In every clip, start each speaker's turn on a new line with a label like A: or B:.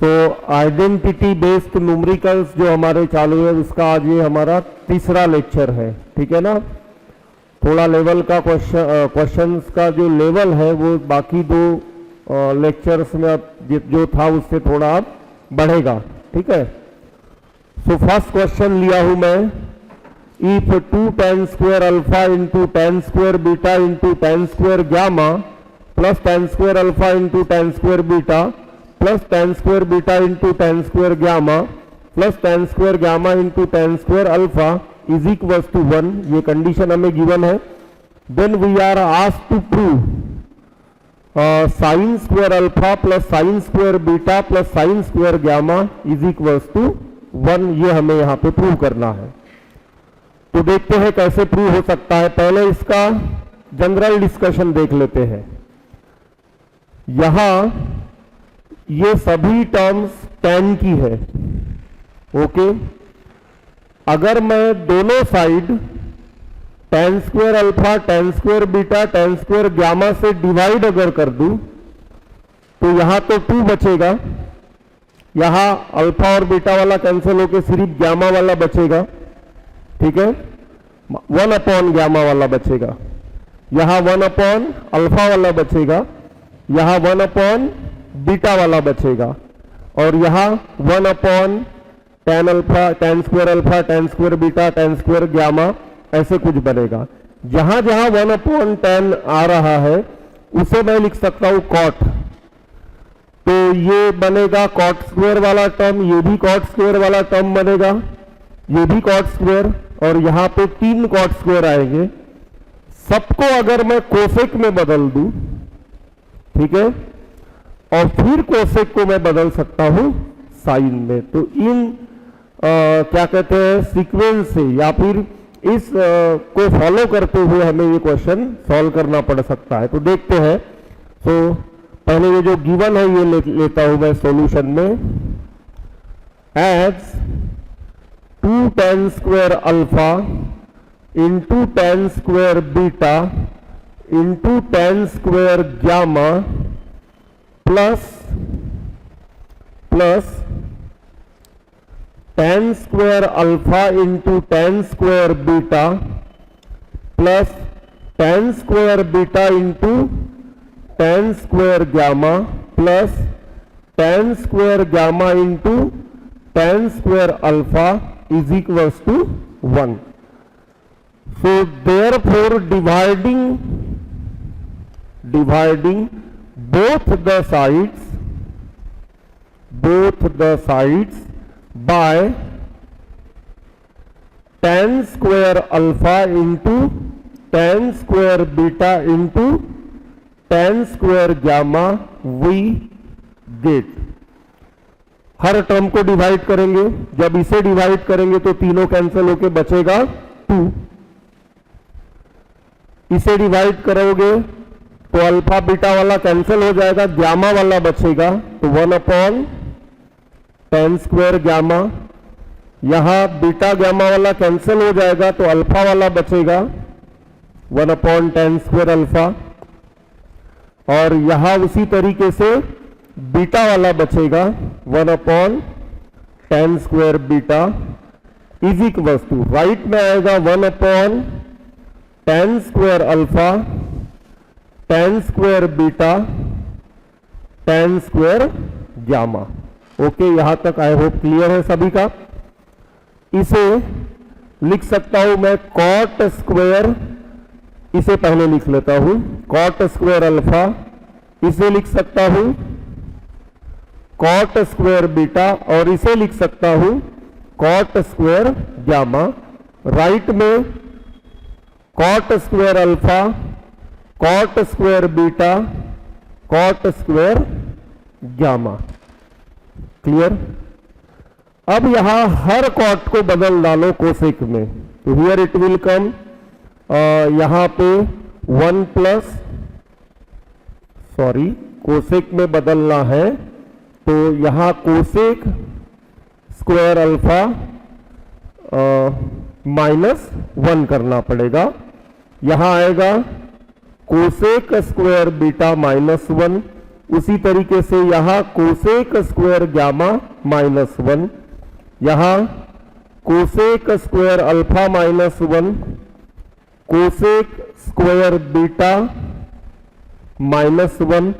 A: सो identity based numericals जो हमारे चालू है उसका आज ये हमारा तीसरा लेक्चर है, ठीक है ना। थोड़ा लेवल का क्वेश्चंस का जो लेवल है वो बाकी दो लेक्चर्स में अब जो था उससे थोड़ा अब बढ़ेगा, ठीक है। सो फर्स्ट क्वेश्चन लिया हूं मैं, if 2 tan square alpha into tan square beta into tan square gamma plus tan square alpha into tan square beta plus tan square beta into tan square gamma plus tan square gamma into tan square alpha is equal to 1, ये condition हमें given है। Then we are asked to prove sine square alpha plus sine square beta plus sine square gamma is equal to 1, ये हमें यहां पे prove करना है। तो देखते हैं कैसे प्रूव हो सकता है। पहले इसका जनरल डिस्कशन देख लेते हैं। यहां ये सभी टर्म्स tan की है, ओके। अगर मैं दोनों side tan square alpha tan square beta tan square gamma से डिवाइड अगर कर दूं तो यहां तो 2 बचेगा, यहां अल्फा और बीटा वाला कैंसिल होकर सिर्फ गामा वाला बचेगा, ठीक है। 1 अपॉन गामा वाला बचेगा, यहां 1 अपॉन अल्फा वाला बचेगा, यहां 1 अपॉन बीटा वाला बचेगा और यहां 1 upon tan alpha tan square alpha tan square beta tan square gamma ऐसे कुछ बनेगा। जहां जहां 1 अपॉन tan आ रहा है उसे मैं लिख सकता हूं कॉट, तो ये बनेगा कॉट स्क्वायर वाला टर्म, ये भी कॉट स्क्वायर वाला टर्म बनेगा, ये भी कॉट स्क्वायर और यहां पे 3 कॉट स्क्वायर आएंगे। सबको अगर मैं कोसेक में बदल दूं, ठीक है, और फिर कोसेक को मैं बदल सकता हूं साइन में। तो इन क्या कहते हैं सीक्वेंस से या फिर इस को फॉलो करते हुए हमें ये क्वेश्चन सॉल्व करना पड़ सकता है। तो देखते हैं। तो पहले ये जो गिवन है ये लेता हूं मैं सॉल्यूशन में। As 2 tan square alpha into tan square beta into tan square gamma plus tan square alpha into tan square beta plus tan square beta into tan square gamma plus tan square gamma into tan square alpha is equal to 1। So therefore dividing both the sides by tan square alpha into tan square beta into tan square gamma we get। Her term को divide करेंगे, जब इसे divide करेंगे तो तीनों cancel होके बचेगा 2। इसे डिवाइड करोगे तो अल्फा बीटा वाला कैंसिल हो जाएगा, गामा वाला बचेगा, तो 1 अपॉन tan स्क्वायर गामा, यहां बीटा गामा वाला कैंसिल हो जाएगा तो अल्फा वाला बचेगा 1 अपॉन tan स्क्वायर अल्फा, और यहां उसी तरीके से बीटा वाला बचेगा 1 upon tan square beta is equal to, right में आएगा 1 upon tan square alpha tan square beta tan square gamma. Okay, यहां तक आई होप क्लियर है सभी का। इसे लिख सकता हूं मैं कॉट स्क्वायर, इसे पहले लिख लेता हूं कॉट स्क्वायर अल्फा, इसे लिख सकता हूं कॉट स्क्वायर बीटा और इसे लिख सकता हूं कॉट स्क्वायर गामा। राइट में cot square alpha cot square beta cot square gamma. Clear. अब यहां हर कॉट को बदल डालो कोसेक में, तो हियर इट विल कम, यहां पे 1 प्लस, सॉरी कोसेक में बदलना है तो यहां कोसेक स्क्वायर अल्फा -1 करना पड़ेगा। यहां आएगा कोसेक स्क्वायर बीटा -1, उसी तरीके से यहां कोसेक स्क्वायर गामा -1, यहां cosec square alpha -1, cosec square beta -1,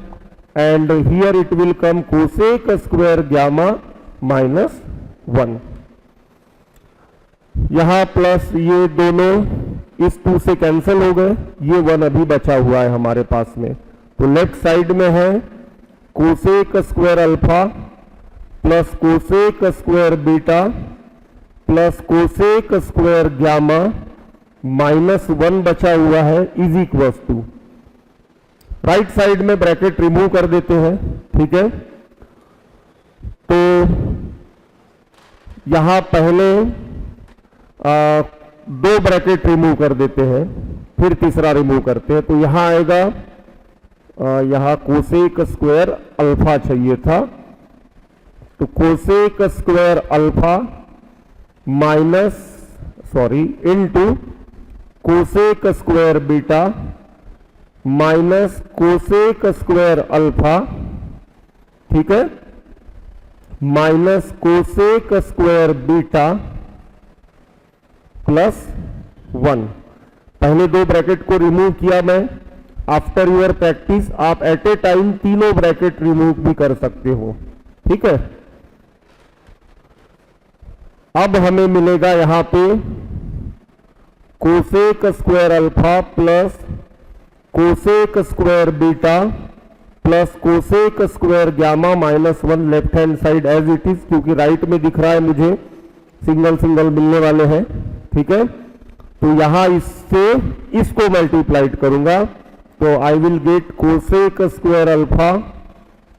A: and here it will come cosec square gamma -1. यहां प्लस ये दोनों इस 2 से कैंसिल हो गए, ये 1 अभी बचा हुआ है हमारे पास में। तो लेफ्ट साइड में है cosec square alpha plus cosec square beta plus cosec square gamma -1 बचा हुआ है is equals to, right side में ब्रैकेट रिमूव कर देते हैं, ठीक है। तो यहां पहले 2 ब्रैकेट रिमूव कर देते हैं, फिर तीसरा रिमूव करते हैं। तो यहां आएगा, यहां कोसेक स्क्वायर अल्फा चाहिए था, तो cosec square alpha into cosec square beta minus cosec square alpha, ठीक है, माइनस कोसेक स्क्वायर बीटा +1। पहले 2 ब्रैकेट को रिमूव किया मैं। आफ्टर यूर प्रैक्टिस आप एट ए टाइम तीनों ब्रैकेट रिमूव भी कर सकते हो, ठीक है। अब हमें मिलेगा यहां पे cosec square alpha plus cosec square beta plus cosec square gamma -1 left hand side as it is, क्योंकि राइट में दिख रहा है मुझे सिंगल सिंगल मिलने वाले हैं, ठीक है। तो यहां इससे इसको मल्टीप्लाइड करूंगा, तो I will get cosec square alpha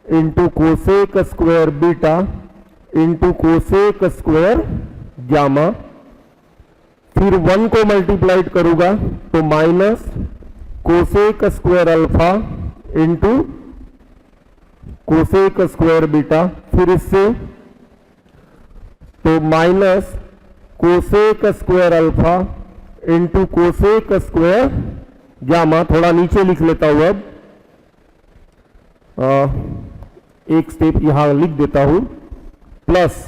A: into cosec square beta into cosec square gamma, फिर 1 को मल्टीप्लाइड करूंगा तो minus cosec square alpha into cosec square beta, फिर इससे तो minus cosec square alpha into cosec square gamma. थोड़ा नीचे लिख लेता हूं, अब एक स्टेप यहां लिख देता हूं, plus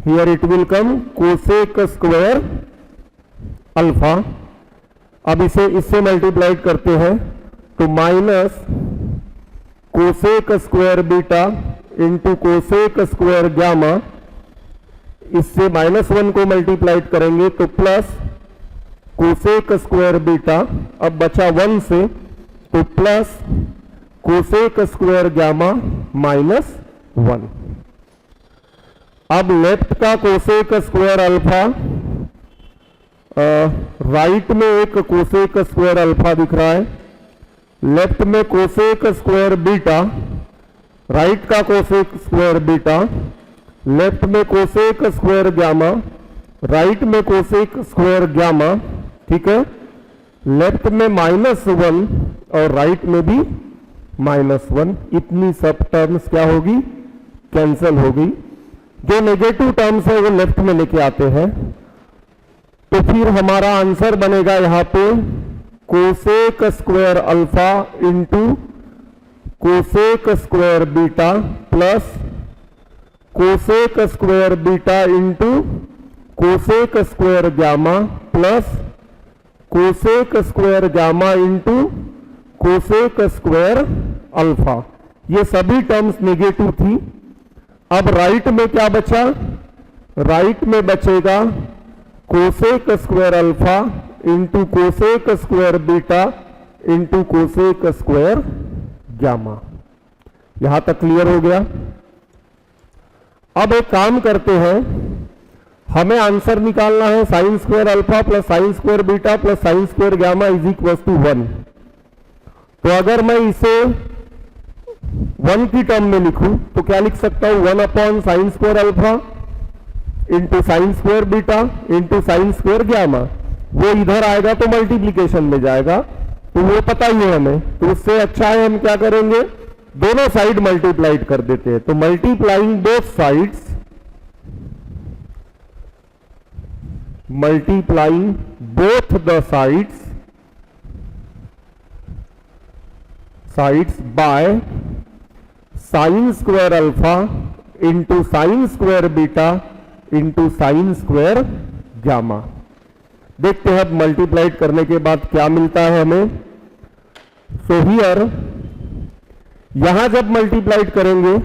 A: here it will come cosec square alpha. अब इसे इससे मल्टीप्लाइड करते हैं तो minus cosec square beta into cosec square gamma, इससे -1 को मल्टीप्लाइड करेंगे तो प्लस कोसेक स्क्वायर बीटा, अब बचा 1 से तो प्लस कोसेक स्क्वायर गामा -1। अब लेफ्ट का कोसेक स्क्वायर अल्फा, राइट में एक कोसेक स्क्वायर अल्फा दिख रहा है, लेफ्ट में कोसेक स्क्वायर बीटा, राइट का कोसेक स्क्वायर बीटा, लेफ्ट में कोसेक स्क्वायर गामा, राइट में कोसेक स्क्वायर गामा, ठीक है। लेफ्ट में -1 और राइट में भी -1, इतनी सब टर्म्स क्या होगी, कैंसिल होगी। जो नेगेटिव टर्म्स है वो लेफ्ट में लेके आते हैं, तो फिर हमारा आंसर बनेगा यहां पे cosec square alpha into cosec square beta plus cosec square beta into cosec square gamma plus cosec square gamma into cosec square alpha. ये सभी टर्म्स नेगेटिव थी। अब राइट में क्या बचा, राइट में बचेगा cosec square alpha into cosec square beta into cosec square gamma. यहां तक क्लियर हो गया। अब एक काम करते हैं, हमें आंसर निकालना है sine square alpha plus sine square beta plus sine square gamma is equal to 1। तो अगर मैं इसे 1 की टर्म में लिखूं तो क्या लिख सकता हूं, 1 upon sine square alpha into sine square beta into sine square gamma. वो इधर आएगा तो मल्टीप्लीकेशन में जाएगा, तो वो पता ही है हमें। तो उससे अच्छा है हम क्या करेंगे, दोनों साइड मल्टीप्लाइड कर देते हैं। तो multiplying both sides, multiplying both the sides, sides by sine square alpha into sine square beta into sine square gamma. देखते हैं अब मल्टीप्लाइड करने के बाद क्या मिलता है हमें। सो हियर यहां जब मल्टीप्लाइड करेंगे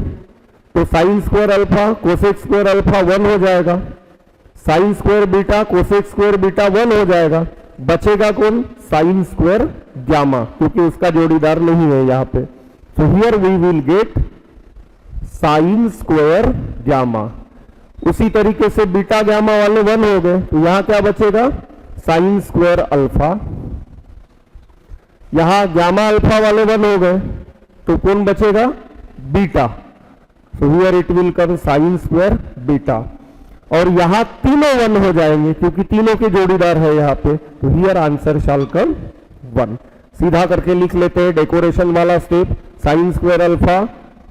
A: तो sine square alpha cosec square alpha 1 हो जाएगा, sign square beta cosec square beta 1 हो जाएगा, बचेगा कौन? साइन स्क्वायर गामा, क्योंकि उसका जोड़ीदार नहीं है यहां पे। So here we will get sine square gamma. उसी तरीके से बीटा गामा वाले 1 हो गए, तो यहां क्या बचेगा? Sign square alpha. यहां गामा अल्फा वाले 1 हो गए, तो कौन बचेगा? Beta. So here it will come sign square beta. और यहां तीनों 1 हो जाएंगे क्योंकि तीनों के जोड़ीदार है यहां पे, तो हियर आंसर शैल कम 1। सीधा करके लिख लेते हैं डेकोरेशन वाला step. Sine square alpha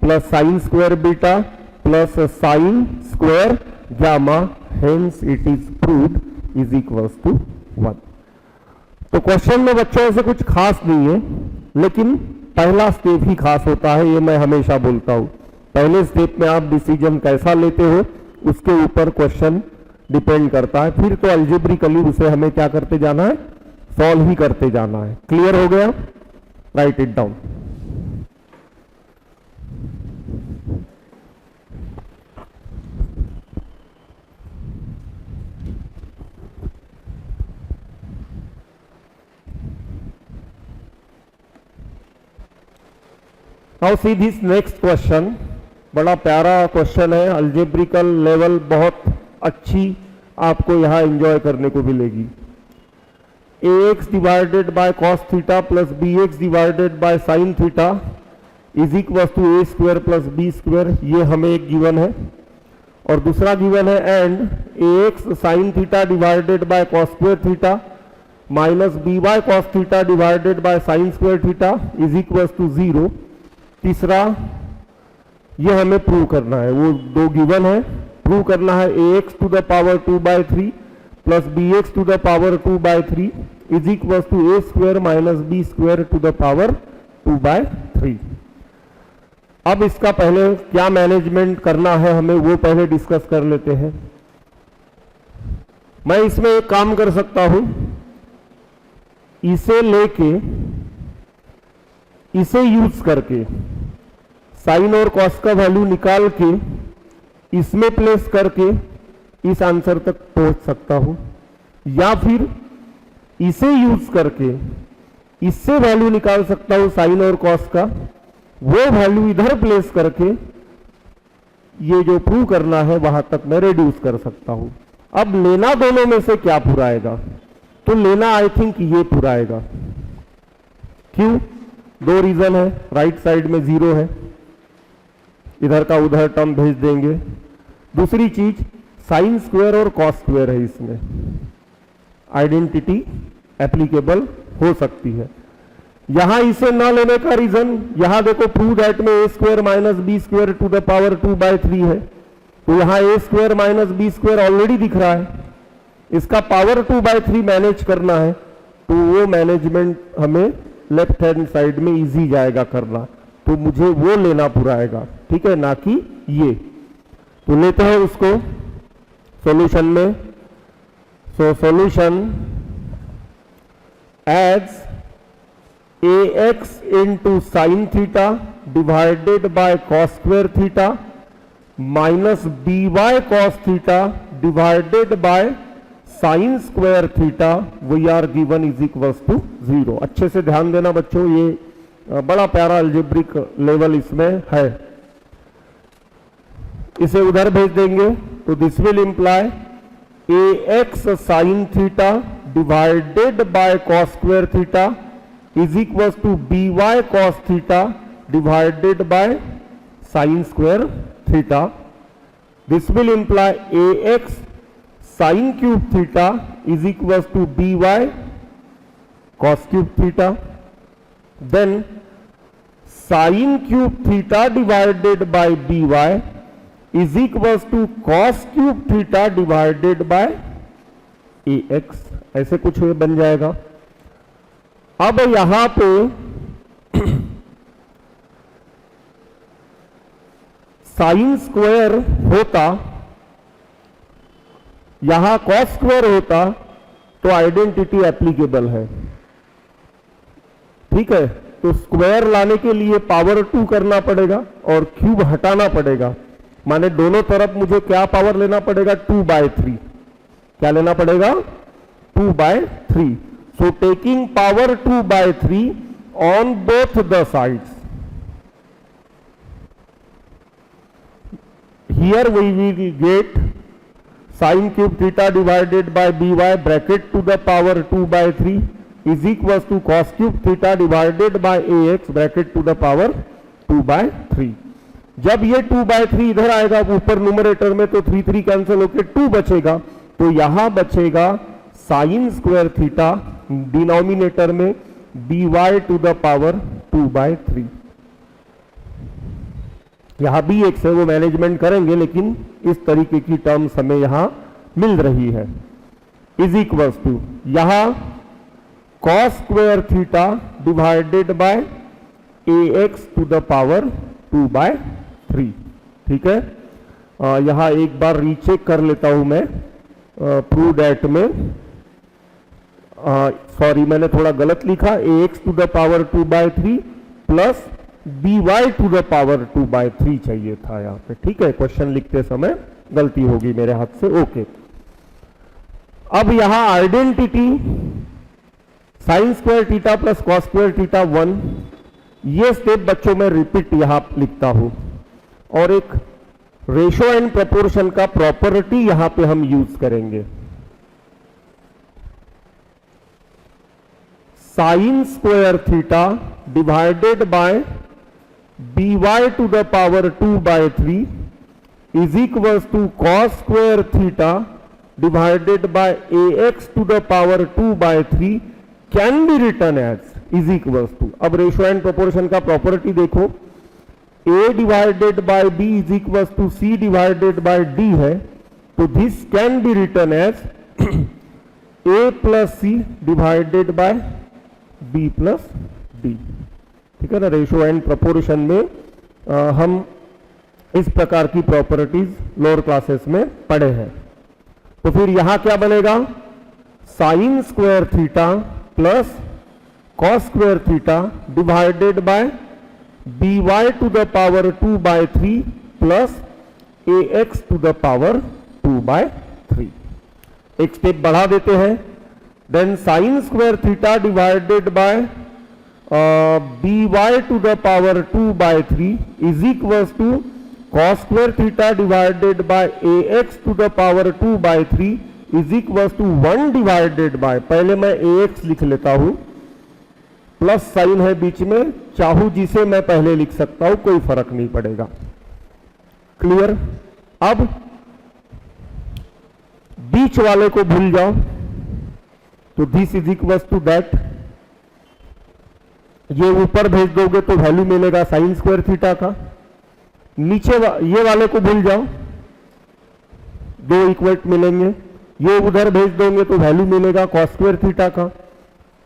A: plus sine square beta plus sine square gamma, hence it is proved is equals to 1। तो क्वेश्चन में बच्चों ऐसे कुछ खास नहीं है, लेकिन पहला स्टेप ही खास होता है, ये मैं हमेशा बोलता हूं। पहले स्टेप में आप डिसीजन कैसा लेते हो उसके ऊपर क्वेश्चन डिपेंड करता है, फिर तो अलजेब्रिकली उसे हमें क्या करते जाना है? सॉल्व ही करते जाना है। क्लियर हो गया? Right it down. Now see this next question, बड़ा प्यारा क्वेश्चन है। अलजेब्रिकल लेवल बहुत अच्छी आपको यहां एंजॉय करने को मिलेगी। ax divided by cos theta plus bx divided by sine theta is equal to a square plus b square, ये हमें एक गिवन है। और दूसरा गिवन है and ax sine theta divided by cos square theta minus by cos theta divided by sine square theta is equal to 0। तीसरा ये हमें प्रूव करना है, वो दो गिवन है, प्रूव करना है ax to the power 2/3 plus bx to the power 2/3 is equal to a square minus b square to the power 2/3। अब इसका पहले क्या मैनेजमेंट करना है हमें वो पहले डिस्कस कर लेते हैं। मैं इसमें एक काम कर सकता हूं, इसे लेके इसे यूज करके साइन और कॉस का वैल्यू निकाल के इसमें प्लेस करके इस आंसर तक पहुंच सकता हूं, या फिर इसे यूज करके इससे वैल्यू निकाल सकता हूं साइन और कॉस का, वो वैल्यू इधर प्लेस करके ये जो प्रूव करना है वहां तक मैं रिड्यूस कर सकता हूं। अब लेना दोनों में से क्या पूरा आएगा? तो लेना आई थिंक ये पूरा आएगा। क्यों? दो रीजन है, राइट साइड में 0 है, इधर का उधर टर्म भेज देंगे। दूसरी चीज साइन स्क्वायर और कॉस स्क्वायर है, इसमें आइडेंटिटी एप्लीकेबल हो सकती है। यहां इसे ना लेने का रीजन, यहां देखो प्रूव दैट में a square minus b square to the power 2/3 है, तो यहां a square minus b square already दिख रहा है, इसका पावर 2/3 मैनेज करना है, तो वो मैनेजमेंट हमें लेफ्ट हैंड साइड में इजी जाएगा करना, तो मुझे वो लेना पूरा आएगा, ठीक है, ना कि ये। तो लेते हैं उसको सॉल्यूशन में। So solution as ax into sine theta divided by cos square theta minus by cos theta divided by sine square theta we are given is equals to 0। अच्छे से ध्यान देना बच्चों, ये बड़ा प्यारा अलजेब्रिक लेवल इसमें है। इसे उधर भेज देंगे तो this will imply ax sine theta divided by cos square theta is equals to by cos theta divided by sine square theta. This will imply ax sine cube theta is equals to by cos cube theta, then sine cube theta divided by by is equals to cos cube theta divided by ax, ऐसे कुछ बन जाएगा। अब यहां पे sine square होता, यहां cos square होता, तो आइडेंटिटी एप्लीकेबल है। ठीक है, तो स्क्वायर लाने के लिए पावर 2 करना पड़ेगा और क्यूब हटाना पड़ेगा, माने दोनों तरफ मुझे क्या पावर लेना पड़ेगा, 2/3। क्या लेना पड़ेगा, 2/3। So taking power 2/3 on both the sides, here we will get sin cube theta divided by by bracket to the power 2/3 is equals to cos cube theta divided by ax bracket to the power 2/3। जब ये 2/3 इधर आएगा ऊपर numerator में, तो 3 cancel होकर 2 बचेगा, तो यहां बचेगा साइन स्क्वायर थीटा डिनोमिनेटर में by टू द पावर 2/3। यहां bx है वो मैनेजमेंट करेंगे, लेकिन इस तरीके की टर्म्स हमें यहां मिल रही है। इज इक्वल्स टू यहां cos square theta divided by ax to the power 2/3। ठीक है, यहां एक बार रीचेक कर लेता हूं मैं प्रूव दैट में, सॉरी मैंने थोड़ा गलत लिखा, ax to the power 2/3 plus by to the power 2/3 चाहिए था यहां पे। ठीक है, क्वेश्चन लिखते समय गलती होगी मेरे हाथ से। ओके, अब यहां identity sign square theta plus cos square theta 1, ये स्टेप बच्चों में रिपीट यहां लिखता हूं, और एक रेशो एंड प्रोपोर्शन का प्रॉपर्टी यहां पे हम यूज करेंगे। Sine square theta divided by by to the power 2/3 is equals to cos square theta divided by ax to the power 2/3 can be written as is equals to, अब ratio and proportion का property देखो, a divided by b is equals to c divided by d है, तो this can be written as a plus c divided by b plus d। ठीक है ना, ratio and proportion में हम इस प्रकार की प्रॉपर्टीज लोअर क्लासेस में पढ़े हैं। तो फिर यहां क्या बनेगा, sine square theta plus cos square theta divided by by to the power 2/3 plus ax to the power 2/3। एक स्टेप बढ़ा देते हैं, then sine square theta divided by by to the power 2/3 is equals to cos square theta divided by ax to the power 2/3 is equals to 1 divided by, पहले मैं ax लिख लेता हूं, plus sign है बीच में, चाहूं जिसे मैं पहले लिख सकता हूं, कोई फर्क नहीं पड़ेगा। क्लियर? अब बीच वाले को भूल जाओ, तो this is equals to that, ये ऊपर भेज दोगे तो वैल्यू मिलेगा साइन स्क्वायर थीटा का, नीचे ये वाले को भूल जाओ, दो इक्वेट मिलेंगे, ये उधर भेज दोगे तो वैल्यू मिलेगा कॉस स्क्वायर थीटा का।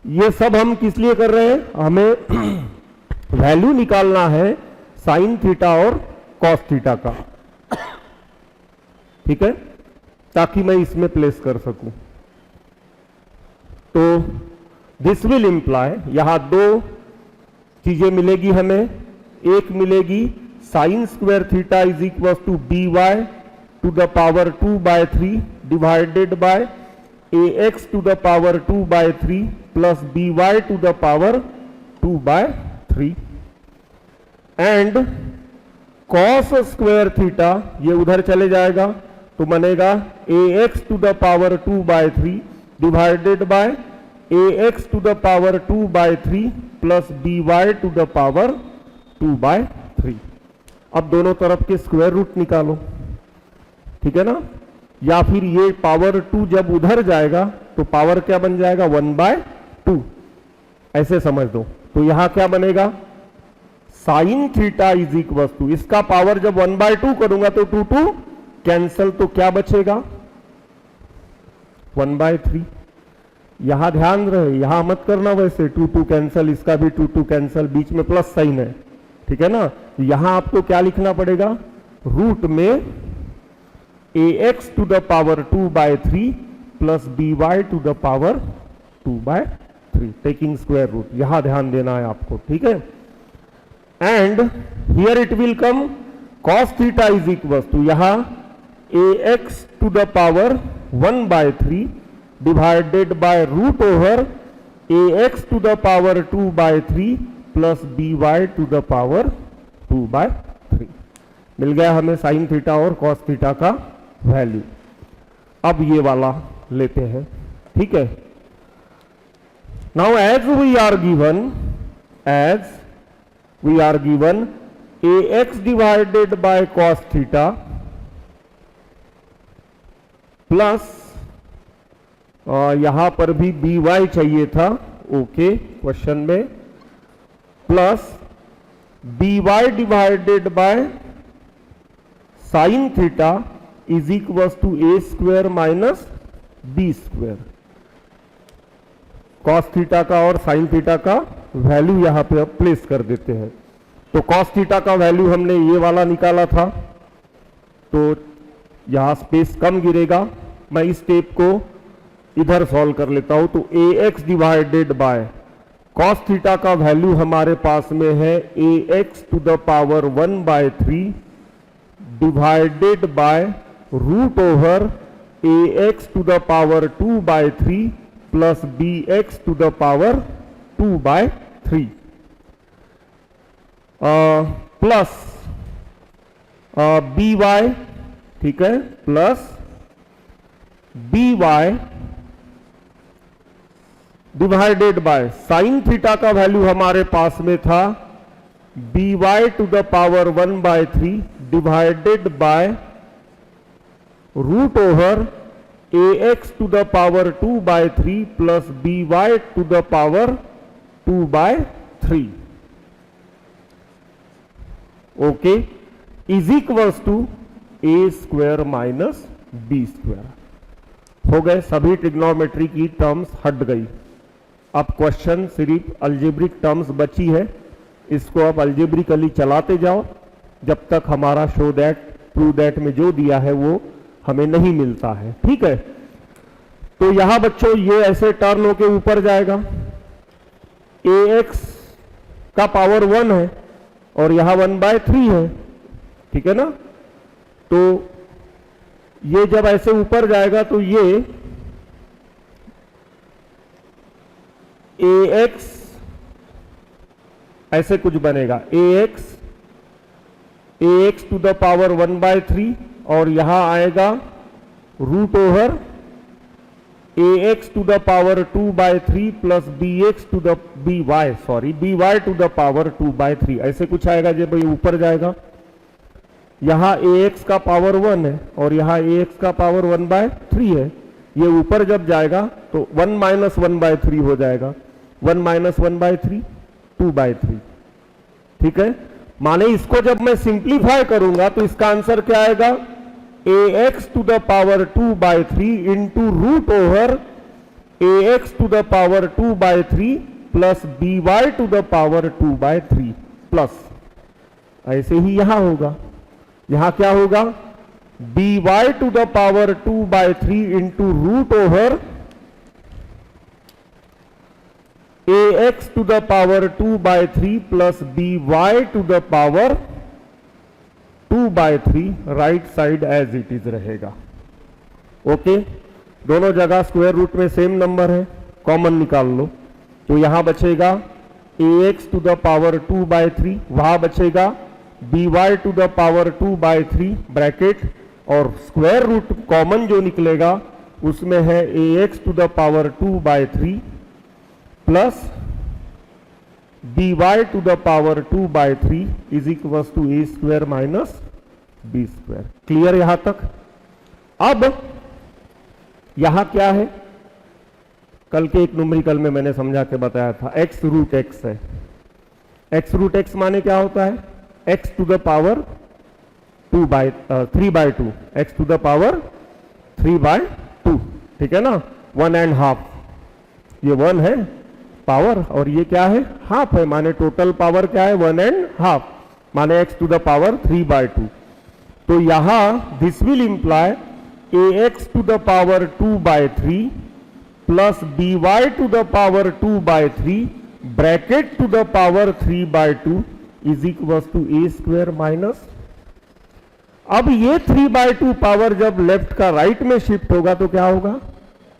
A: ये सब हम किस लिए कर रहे हैं, हमें वैल्यू निकालना है साइन थीटा और कॉस थीटा का। ठीक है, ताकि मैं इसमें प्लेस कर सकूं। तो दिस विल इंप्लाई, यहां दो चीजें मिलेगी हमें, एक मिलेगी sine square theta is equal to by to the power 2/3 divided by ax to the power 2/3 plus by to the power 2/3, and cos square theta ये उधर चले जाएगा, तो बनेगा ax to the power 2/3 divided by ax to the power 2/3 plus by to the power 2/3। अब दोनों तरफ के स्क्वायर रूट निकालो, ठीक है ना, या फिर ये पावर 2 जब उधर जाएगा तो पावर क्या बन जाएगा, 1/2, ऐसे समझ दो। तो यहां क्या बनेगा, sine theta is equal to, इसका पावर जब 1/2 करूंगा तो 2 कैंसल, तो क्या बचेगा 1/3। यहां ध्यान रहे, यहां मत करना वैसे 2 कैंसल, इसका भी 2 कैंसल, बीच में प्लस साइन है, ठीक है ना। यहां आपको क्या लिखना पड़ेगा, रूट में ax to the power 2/3 plus by to the power 2/3 taking square root, यहां ध्यान देना है आपको, ठीक है। And here it will come cos theta is equal to यहां ax to the power 1/3 divided by root over ax to the power 2/3 plus by to the power 2/3। मिल गया हमें साइन थीटा और कॉस थीटा का value. अब ये वाला लेते हैं, ठीक है। Now as we are given ax divided by cos theta plus यहां पर भी by चाहिए था, ओके, क्वेश्चन में, plus by divided by sine theta is equal to a square minus b square. Cos theta का और साइन थीटा का value यहां पे अब प्लेस कर देते हैं। तो कॉस थीटा का वैल्यू हमने ये वाला निकाला था, तो यहां स्पेस कम गिरेगा। मैं इस स्टेप को इधर सॉल्व कर लेता हूं। तो ax divided by cos theta का वैल्यू हमारे पास में है ax to the power 1/3 divided by root over ax to the power 2/3 plus bx to the power 2/3 plus by, ठीक है, plus by divided by sine theta का value हमारे पास में था by to the power 1/3 divided by root over ax to the power 2/3 plus by to the power 2/3, okay, is equals to a square minus b square. हो गए, सभी trigonometry की terms हट गई। अब क्वेश्चन सिर्फ अलजेब्रिक टर्म्स बची है, इसको आप अलजेब्रिकली चलाते जाओ जब तक हमारा शो दैट प्रूव दैट में जो दिया है वो हमें नहीं मिलता है, ठीक है। तो यहां बच्चों ये ऐसे टर्न होके ऊपर जाएगा, ax का पावर 1 है और यहां 1/3 है, ठीक है ना। तो ये जब ऐसे ऊपर जाएगा तो ये ax ऐसे कुछ बनेगा, ax टू द पावर 1/3 और यहां आएगा root over ax to the power 2/3 plus by to the power 2/3, ऐसे कुछ आएगा जब ये ऊपर जाएगा। यहां ax का पावर 1 है और यहां ax का पावर 1/3 है, ये ऊपर जब जाएगा तो 1 माइनस 1/3 हो जाएगा, 1 माइनस 1/3 2/3, ठीक है। माने इसको जब मैं सिंप्लीफाई करूंगा तो इसका आंसर क्या आएगा, ax to the power 2/3 into root over ax to the power 2/3 plus by to the power 2/3 plus, ऐसे ही यहां होगा, यहां क्या होगा, by to the power 2/3 into root over ax to the power 2/3 plus by to the power 2/3, right side as it is रहेगा, okay. दोनों जगह स्क्वायर रूट में सेम नंबर है, कॉमन निकाल लो। तो यहां बचेगा ax टू द पावर 2/3, वहां बचेगा by to the power 2/3 bracket, और स्क्वायर रूट कॉमन जो निकलेगा उसमें है ax to the power 2/3 plus by to the power 2/3 is equal to a square minus b square. Clear यहां तक। अब यहां क्या है, कल के एक न्यूमेरिकल में मैंने समझा के बताया था, x रूट x है। x रूट x माने क्या होता है, x to the power 3/2, x to the power 3/2, ठीक है ना, 1.5, ये 1 है पावर और ये क्या है, हाफ है, माने टोटल पावर क्या है 1.5, माने x टू द पावर 3/2। तो यहां this will imply ax to the power 2/3 plus by to the power 2/3 bracket to the power 3/2 is equal to a square minus, अब ये 3/2 पावर जब लेफ्ट का राइट में शिफ्ट होगा तो क्या होगा,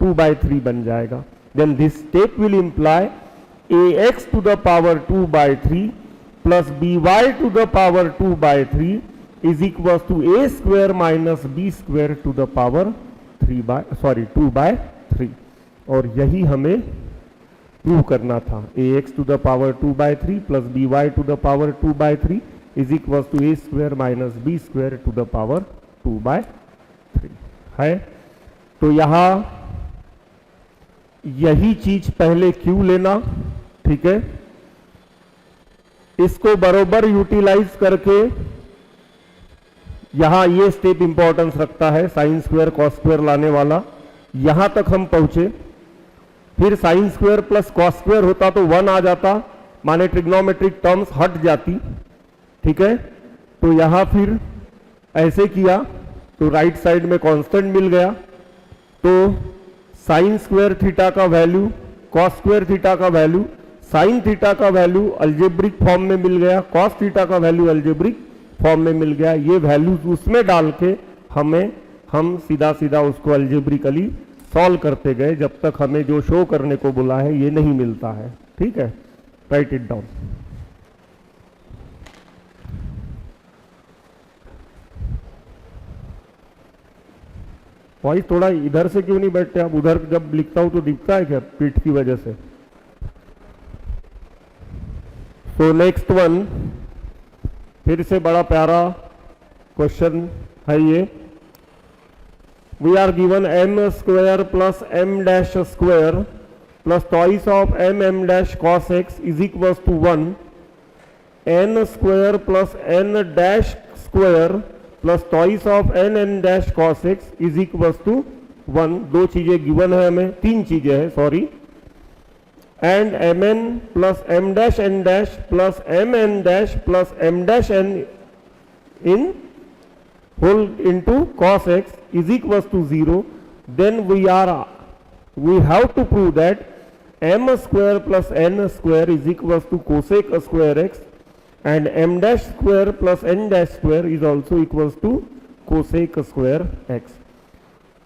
A: 2/3 बन जाएगा. Then this step will imply ax to the power 2/3 plus by to the power 2/3 is equal to a square minus b square to the power 2/3. और यही हमें प्रूव करना था. ax to the power 2/3 plus by to the power 2/3 is equal to a square minus b square to the power 2/3 है. तो यहां यही चीज पहले क्यों लेना, ठीक है. इसको बरोबर यूटिलाइज करके यहां ये स्टेप इंपॉर्टेंस रखता है, साइन स्क्वायर कॉस स्क्वायर लाने वाला. यहां तक हम पहुंचे, फिर sine square plus cos square होता तो 1 आ जाता, माने ट्रिग्नोमेट्रिक टर्म्स हट जाती, ठीक है. तो यहां फिर ऐसे किया तो राइट साइड में कांस्टेंट मिल गया. तो साइन स्क्वायर थीटा का वैल्यू, कॉस स्क्वायर थीटा का वैल्यू, साइन थीटा का वैल्यू अल्जेब्रिक फॉर्म में मिल गया, कॉस थीटा का वैल्यू अल्जेब्रिक फॉर्म में मिल गया. ये वैल्यूज उसमें डाल के हम सीधा सीधा उसको अल्जेब्रिकली सॉल्व करते गए जब तक हमें जो शो करने को बोला है ये नहीं मिलता है, ठीक है. Right it down. वॉइस थोड़ा इधर से क्यों नहीं बैठते आप, उधर जब लिखता हूं तो दिखता है क्या पीठ की वजह से. सो नेक्स्ट वन, फिर से बड़ा प्यारा क्वेश्चन है ये. We are given m square plus m dash square plus twice of m dash cos x is equal to 1. n square plus n dash square plus twice of n dash cos x is equal to 1. दो चीजें given है हमें, तीन चीजें हैं sorry. And mn plus m dash n dash plus mn dash plus m dash n in whole into cos x is equals to 0. Then we have to prove that m square plus n square is equals to cosec square x and m dash square plus n dash square is also equals to cosec square x.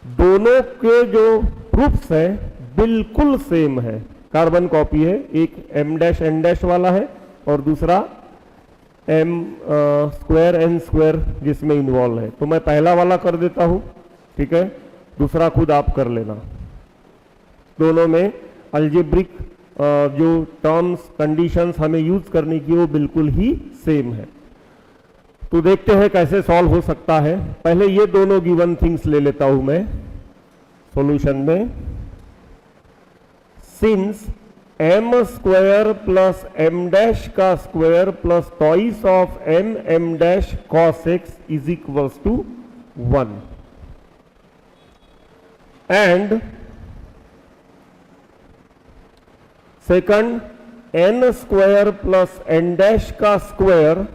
A: दोनों के जो proofs है बिल्कुल same है, carbon copy है. एक m dash n dash वाला है और दूसरा m स्क्वायर n स्क्वायर जिसमें इन्वॉल्व है. तो मैं पहला वाला कर देता हूं, ठीक है, दूसरा खुद आप कर लेना. दोनों में अल्जेब्रिक जो टर्म्स कंडीशंस हमें यूज करने की वो बिल्कुल ही सेम है. तो देखते हैं कैसे सॉल्व हो सकता है. पहले ये दोनों गिवन थिंग्स ले लेता हूं मैं सॉल्यूशन में. Since m square plus m dash का square plus twice of m dash cos x is equals to 1 and second n square plus n dash का स्क्वायर,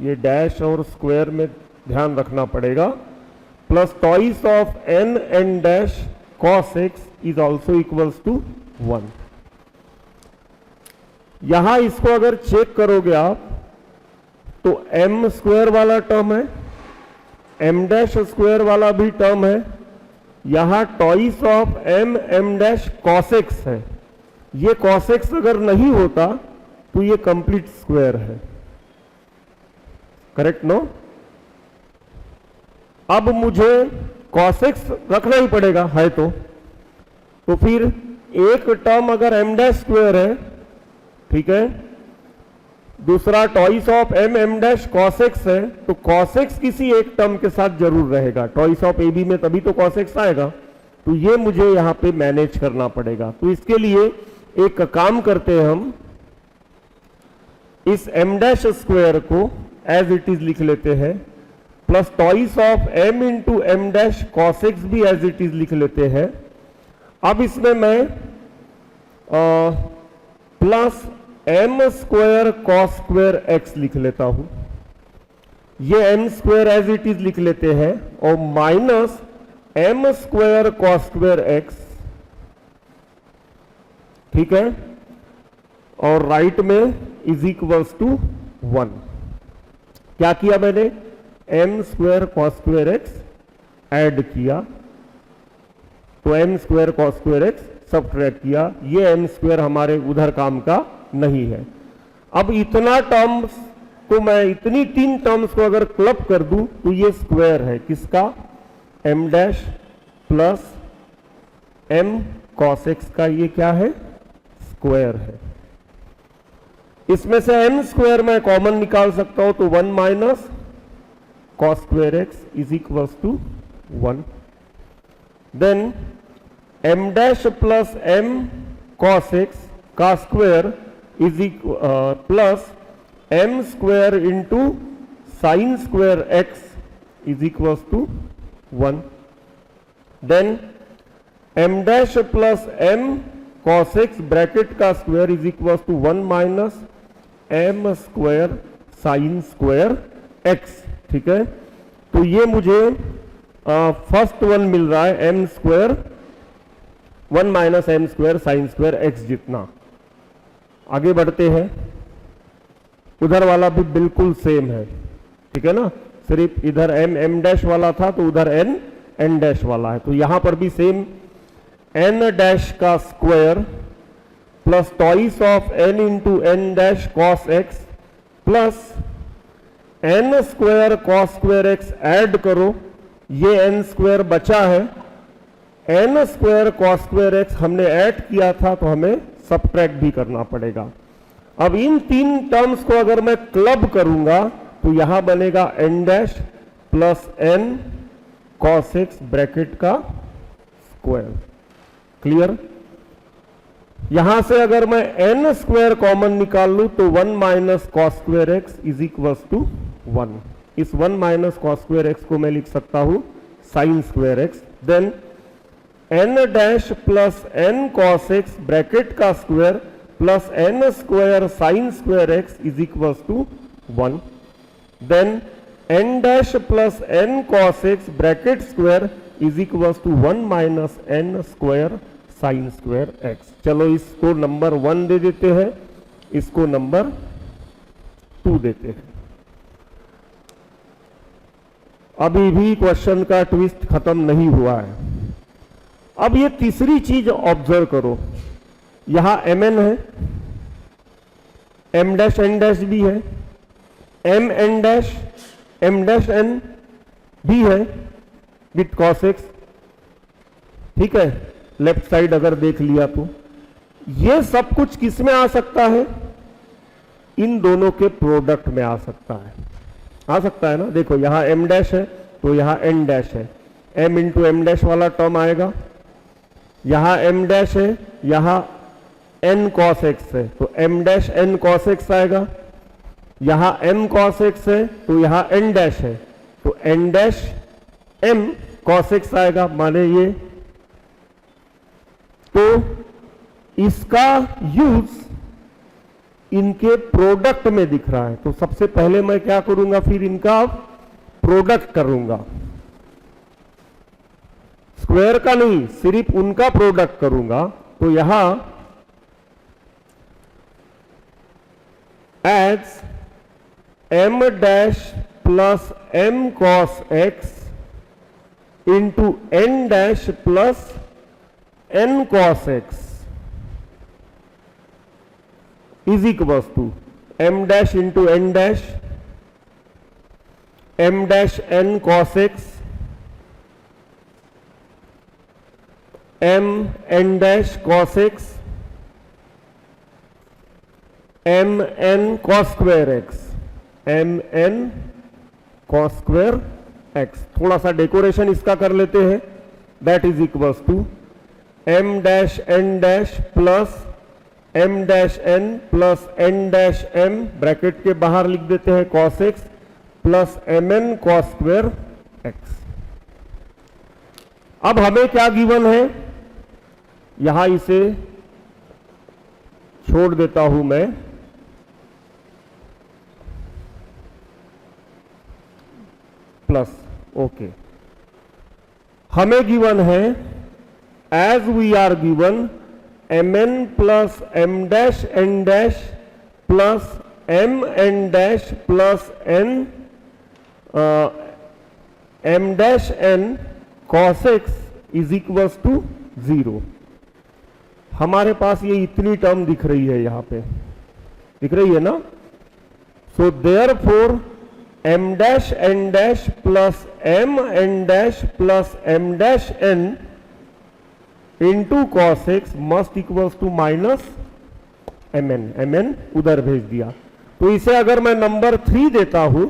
A: ये डैश और स्क्वायर में ध्यान रखना पड़ेगा, plus twice of n dash cos x is also equals to 1. यहां इसको अगर चेक करोगे आप तो m स्क्वायर वाला टर्म है, m डैश स्क्वायर वाला भी टर्म है, यहां twice of m dash cos x है. ये कॉस एक्स अगर नहीं होता तो ये कंप्लीट स्क्वायर है, करेक्ट नो. अब मुझे कॉस एक्स रखना ही पड़ेगा है तो फिर एक टर्म अगर m डैश स्क्वायर है, ठीक है, दूसरा twice of m dash cos x है, तो कॉस एक्स किसी एक टर्म के साथ जरूर रहेगा. ट्वाइस ऑफ ab में तभी तो कॉस एक्स आएगा. तो ये मुझे यहां पे मैनेज करना पड़ेगा. तो इसके लिए एक काम करते हैं, हम इस m डैश स्क्वायर को एज इट इज लिख लेते हैं, plus twice of m into m dash cos x भी एज इट इज लिख लेते हैं. अब इसमें मैं plus m square cos square x लिख लेता हूं. ये m square as it is लिख लेते हैं और minus m square cos square x, ठीक है, और राइट में इज इक्वल्स टू 1। क्या किया मैंने, m square cos square x add किया तो m square cos square x subtract किया। ये एम स्क्वायर हमारे उधर काम का नहीं है। अब इतना टर्म्स को मैं, इतनी 3 टर्म्स को अगर क्लब कर दूं तो ये स्क्वायर है किसका, m dash plus m cos x का, ये क्या है, स्क्वायर है। इसमें से एम स्क्वायर मैं कॉमन निकाल सकता हूं तो 1 minus cos square x is equals to 1। Then m dash plus m cos x का square is plus m square into sine square x is equals to 1। Then m dash plus m cos x bracket का square is equals to 1 minus m square sine square x, ठीक है। तो ये मुझे first one मिल रहा है m square 1 minus m square sine square x जितना। आगे बढ़ते हैं, उधर वाला भी बिल्कुल सेम है, ठीक है ना, सिर्फ इधर एम एम डैश वाला था तो उधर एन एन डैश वाला है। तो यहां पर भी सेम एन डैश का square plus twice of n into n dash cos x plus n square cos square x add करो, ये एन स्क्वायर बचा है, n square cos square x हमने ऐड किया था तो हमें सब्ट्रैक्ट भी करना पड़ेगा। अब इन 3 टर्म्स को अगर मैं क्लब करूंगा तो यहां बनेगा n dash plus n cos x bracket का स्क्वायर। क्लियर? यहां से अगर मैं एन स्क्वायर कॉमन निकाल लूं तो 1 minus cos square x is equals to 1। इस 1 माइनस कॉस स्क्वायर एक्स को मैं लिख सकता हूं sine square x. Then n dash plus n cos x bracket का square plus n square sine square x is equals to 1। Then n dash plus n cos x bracket square is equals to 1 minus n square sine square x. चलो इसको number 1 दे देते हैं, इसको number 2 देते हैं। अभी भी क्वेश्चन का ट्विस्ट खत्म नहीं हुआ है। अब ये तीसरी चीज ऑब्जर्व करो, यहां एम एन है, एम डैश एन डैश भी है, m n dash m dash n भी है विथ कॉस एक्स, ठीक है, लेफ्ट साइड अगर देख लिया तो ये सब कुछ किस में आ सकता है, इन दोनों के प्रोडक्ट में आ सकता है। आ सकता है ना, देखो यहां एम डैश है तो यहां एन डैश है, एम इंटू एम डैश वाला टर्म आएगा, यहां एम डैश है, यहां एन कॉस एक्स है तो m dash n cos x आएगा, यहां एम कॉस एक्स है तो यहां एन डैश है तो n dash m cos x आएगा, माने ये। तो इसका यूज इनके प्रोडक्ट में दिख रहा है, तो सबसे पहले मैं क्या करूंगा, फिर इनका प्रोडक्ट करूंगा, स्क्वायर का नहीं, सिर्फ उनका प्रोडक्ट करूंगा। तो यहां as m dash plus m cos x into n dash plus n cos x is equals to m dash into n dash m dash n cos x m n dash cos x m n cos square x m n cos square x. थोड़ा सा decoration इसका कर लेते हैं, that is equals to m dash n dash plus m dash n plus n dash m bracket के बाहर लिख देते हैं cos x plus m n cos square x. अब हमें क्या गिवन है, यहां इसे छोड़ देता हूं मैं, प्लस, ओके। हमें गिवन है, as we are given mn plus m dash n dash plus m n dash plus n m dash n cos x is equals to 0। हमारे पास ये इतनी टर्म दिख रही है, यहां पे दिख रही है ना। So therefore m dash n dash plus m n dash plus m dash n into cos x must equals to minus mn उधर भेज दिया। तो इसे अगर मैं नंबर 3 देता हूं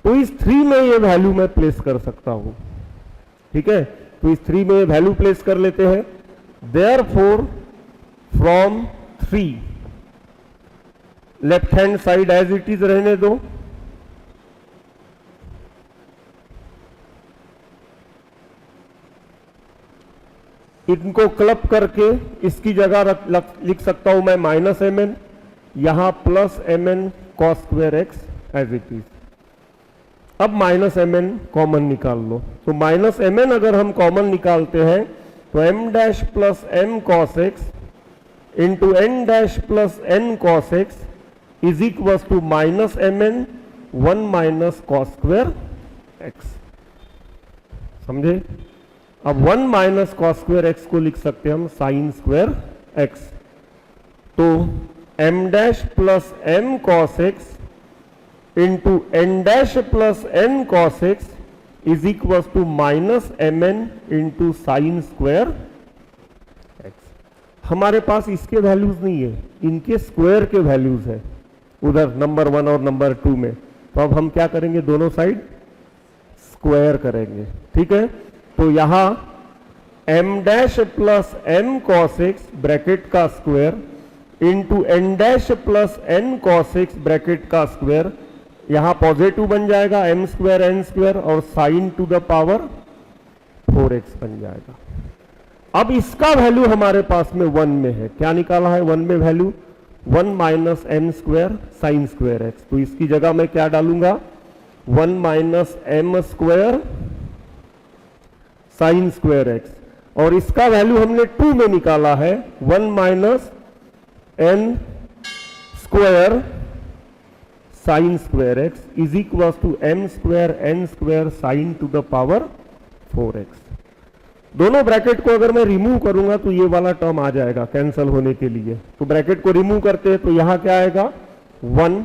A: तो इस 3 में ये वैल्यू मैं प्लेस कर सकता हूं, ठीक है। तो इस 3 में ये वैल्यू प्लेस कर लेते हैं। Therefore from 3, left hand side as it is रहने दो, इनको क्लब करके इसकी जगह लिख सकता हूं मैं माइनस mn, यहां plus mn cos square x as it is. अब माइनस mn कॉमन निकाल लो। तो माइनस mn अगर हम कॉमन निकालते हैं तो m dash plus m cos x इंटू n dash plus n cos x is equal to minus mn 1 minus cos square x. समझे? अब 1 माइनस कॉस स्क्वायर एक्स को लिख सकते हैं हम साइन स्क्वायर एक्स। तो m dash plus m cos x into n dash plus n cos x is equal to minus mn into sine square x. हमारे पास इसके वैल्यूज नहीं है, इनके स्क्वायर के वैल्यूज है उधर नंबर 1 और नंबर 2 में। तो अब हम क्या करेंगे, दोनों साइड स्क्वायर करेंगे, ठीक है। तो यहां m dash plus m cos x bracket का square into n dash plus n cos x bracket का स्क्वायर, यहां पॉजिटिव बन जाएगा m स्क्वायर n स्क्वायर और sine to the power 4x बन जाएगा। अब इसका वैल्यू हमारे पास में 1 में है, क्या निकाला है 1 में value 1 minus m square sine square x. तो इसकी जगह मैं क्या डालूंगा 1 minus m square sine square x, और इसका वैल्यू हमने 2 में निकाला है 1 minus n square sine square x is equal to m square n square sine to the power 4x। दोनों ब्रैकेट को अगर मैं रिमूव करूंगा तो ये वाला टर्म आ जाएगा कैंसल होने के लिए। तो ब्रैकेट को रिमूव करते हैं तो यहां क्या आएगा 1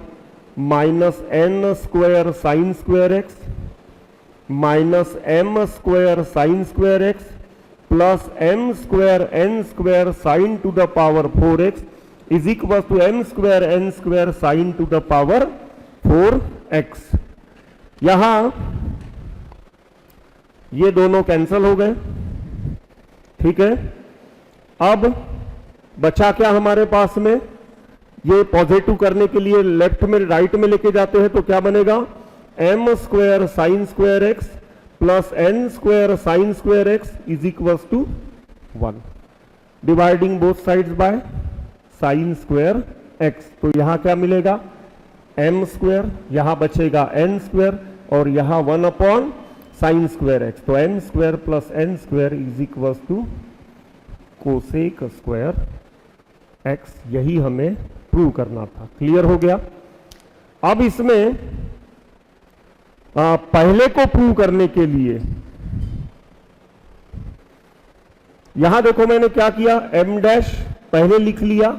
A: minus n square sine square x minus m square sine square x plus m square n square sine to the power 4x is equal to m square n square sine to the power 4x। यहां ये दोनों cancel हो गए, ठीक है। अब बचा क्या हमारे पास में, ये पॉजिटिव करने के लिए लेफ्ट में राइट में लेके जाते हैं तो क्या बनेगा m square sine square x plus n square sine square x is equal to 1, dividing both sides by sine square x. तो यहां क्या मिलेगा m स्क्वायर, यहां बचेगा n स्क्वायर और यहां 1 अपॉन साइन स्क्वायर एक्स। तो m square plus n square is equal to cosec square x. यही हमें प्रूव करना था। क्लियर हो गया? अब इसमें पहले को प्रूव करने के लिए यहां देखो मैंने क्या किया, m डैश पहले लिख लिया,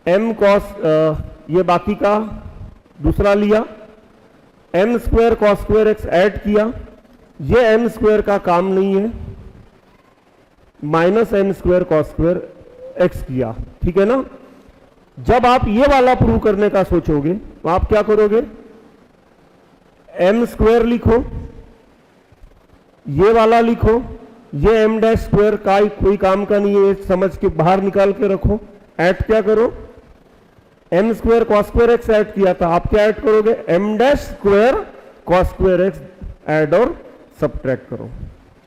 A: m कॉस ये बाकी का दूसरा लिया, m square cos square x add किया, ये m स्क्वायर का काम नहीं है, minus m square cos square x किया, ठीक है ना। जब आप ये वाला प्रूव करने का सोचोगे तो आप क्या करोगे, m स्क्वायर लिखो, ये वाला लिखो, ये m डैश स्क्वायर का कोई काम का नहीं है, समझ के बाहर निकाल के रखो। ऐड क्या करो, m square cos square x add किया था, आप क्या ऐड करोगे m dash square cos square x add और सब्ट्रैक्ट करो,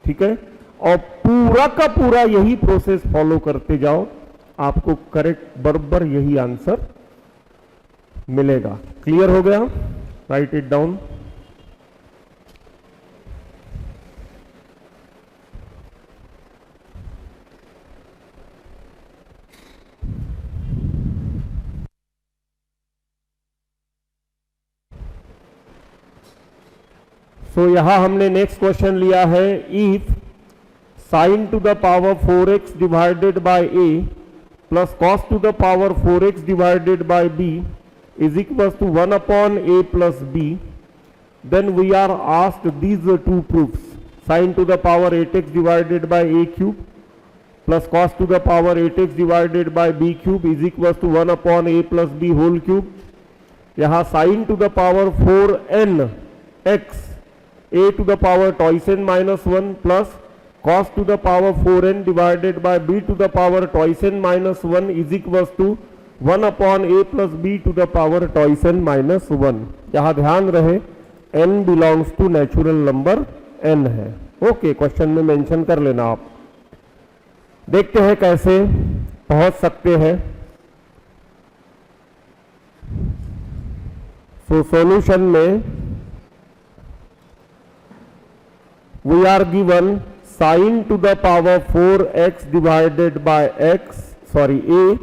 A: ठीक है। और पूरा का पूरा यही प्रोसेस फॉलो करते जाओ, आपको करेक्ट बराबर यही आंसर मिलेगा। क्लियर हो गया? Right it down. सो यहां हमने नेक्स्ट क्वेश्चन लिया है, if sine to the power 4x divided by a plus cos to the power 4x divided by b is equal to 1 upon a plus b, then we are asked these two proofs. Sin to the power 8x divided by a cube plus cos to the power 8x divided by b cube is equals to 1 upon a plus b whole cube. यहाँ sin to the power 4n x a to the power twice n minus 1 plus cos to the power 4n divided by b to the power twice n minus 1 is equals to 1 upon a plus b to the power twice n minus 1. यहाँ ध्यान रहे n belongs to natural number n है. Okay, question में mention कर लेना आप. देखते हैं कैसे पहुंच सकते हैं. सो सॉल्यूशन में we are given sine to the power 4x divided by x sorry a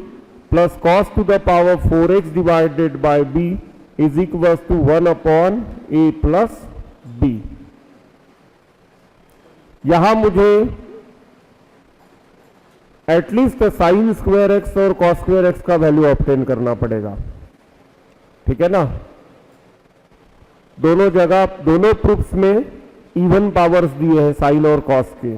A: plus cos to the power 4x divided by b is equal to 1 upon a plus b. यहां मुझे at least sine square x और cos square x का value obtain करना पड़ेगा. ठीक है ना. दोनों जगह दोनों प्रूफ्स में इवन पावर्स दिए हैं साइन और कॉस के.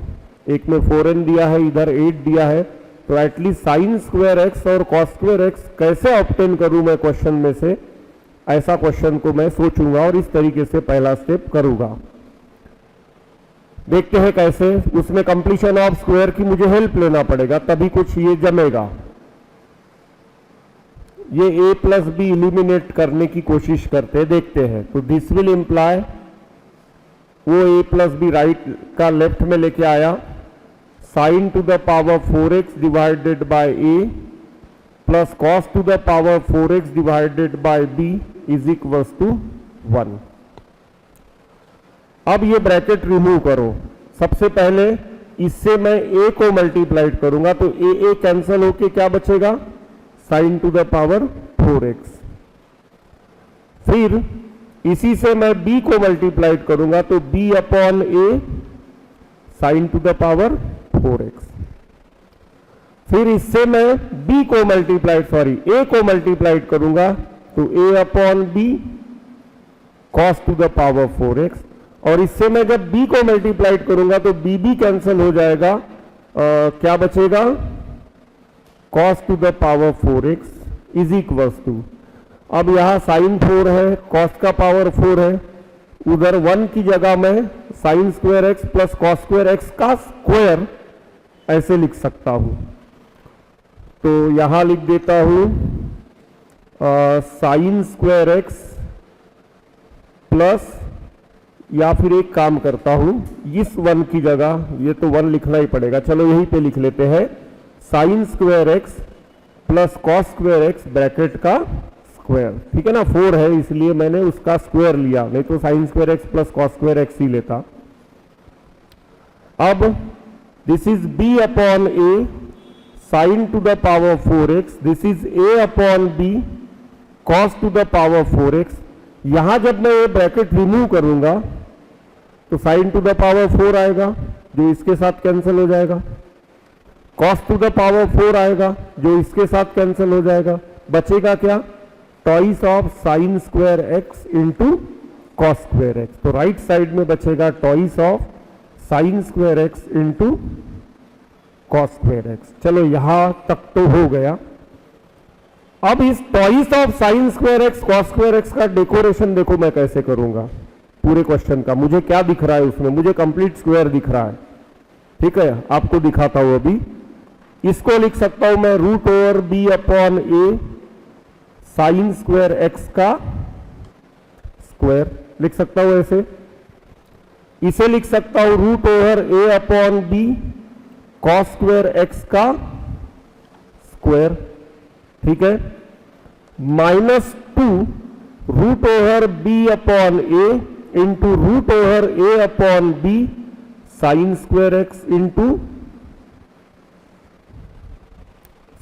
A: एक में 4n दिया है, इधर 8 दिया है. तो एटलीस्ट साइन स्क्वायर एक्स और कॉस स्क्वायर एक्स कैसे ऑब्टेन करूं मैं क्वेश्चन में से, ऐसा क्वेश्चन को मैं सोचूंगा और इस तरीके से पहला स्टेप करूंगा. देखते हैं कैसे. उसमें कंप्लीशन ऑफ स्क्वायर की मुझे हेल्प लेना पड़ेगा, तभी कुछ ये जमेगा. ये a प्लस बी इलिमिनेट करने की कोशिश करते हैं, देखते हैं. तो दिस विल इंप्लाई वो a प्लस बी राइट का लेफ्ट में लेके आया. Sine to the power 4x divided by a plus cos to the power 4x divided by b is equals to 1. अब ये ब्रैकेट रिमूव करो. सबसे पहले इससे मैं a को मल्टीप्लाइड करूंगा तो a कैंसिल होके क्या बचेगा, sign to the power 4x. फिर इसी से मैं b को मल्टीप्लाइड करूंगा तो b upon a sine to the power 4x. फिर इससे मैं b को मल्टीप्लाइड a को मल्टीप्लाइड करूंगा तो a upon b cos to the power 4x. और इससे मैं जब b को मल्टीप्लाइड करूंगा तो b कैंसिल हो जाएगा. क्या बचेगा, cos to the power 4x is equals to. अब यहां साइन 4 है, कॉस का पावर 4 है. उधर 1 की जगह में sign square x plus cos square x का स्क्वायर ऐसे लिख सकता हूं. तो यहां लिख देता हूं साइन स्क्वायर एक्स प्लस, या फिर एक काम करता हूं इस 1 की जगह, ये तो 1 लिखना ही पड़ेगा, चलो यहीं पे लिख लेते हैं sign square x plus cos square x bracket का स्क्वायर. ठीक है ना. 4 है इसलिए मैंने उसका स्क्वायर लिया, नहीं तो sine square x plus cos square x ही लेता. अब this is b upon a sine to the power 4x, this is a upon b cos to the power 4x. यहां जब मैं ये ब्रैकेट रिमूव करूंगा तो साइन टू द पावर 4 आएगा जो इसके साथ कैंसिल हो जाएगा. कॉस टू द पावर 4 आएगा जो इसके साथ कैंसिल हो जाएगा. बचेगा क्या, toys of sine square x into cos square x. तो राइट साइड में बचेगा toys of sine square x into cos square x. चलो यहां तक तो हो गया. अब इस toys of sine square x cos square x का डेकोरेशन देखो मैं कैसे करूंगा पूरे क्वेश्चन का. मुझे क्या दिख रहा है उसमें, मुझे कंप्लीट स्क्वायर दिख रहा है. ठीक है, आपको दिखाता हूं अभी. इसको लिख सकता हूं मैं root over b upon a sine square x का स्क्वायर लिख सकता हूं ऐसे. इसे लिख सकता हूं root over a upon b cos square x का स्क्वायर. ठीक है. -2 root over b upon a into root over a upon b sine square x into,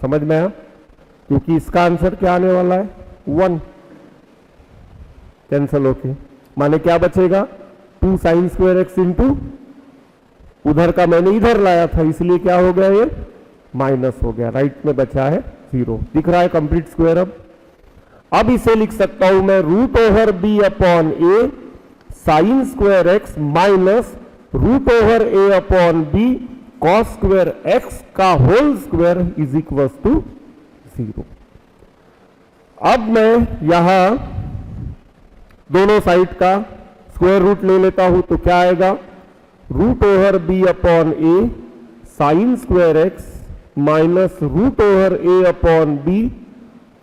A: समझ में आया, क्योंकि इसका आंसर क्या आने वाला है 1 कैंसल होके. माने क्या बचेगा, 2 साइन स्क्वायर एक्स इंटू उधर का मैंने इधर लाया था, इसलिए क्या हो गया, ये माइनस हो गया, राइट में बचा है 0। दिख रहा है कंप्लीट स्क्वायर। अब इसे लिख सकता हूं मैं root over b upon a sine square x minus root over a upon b cos square x का whole square is equal to 0। अब मैं यहां दोनों साइड का स्क्वायर रूट ले लेता हूं तो क्या आएगा, root over b upon a sine square x minus root over a upon b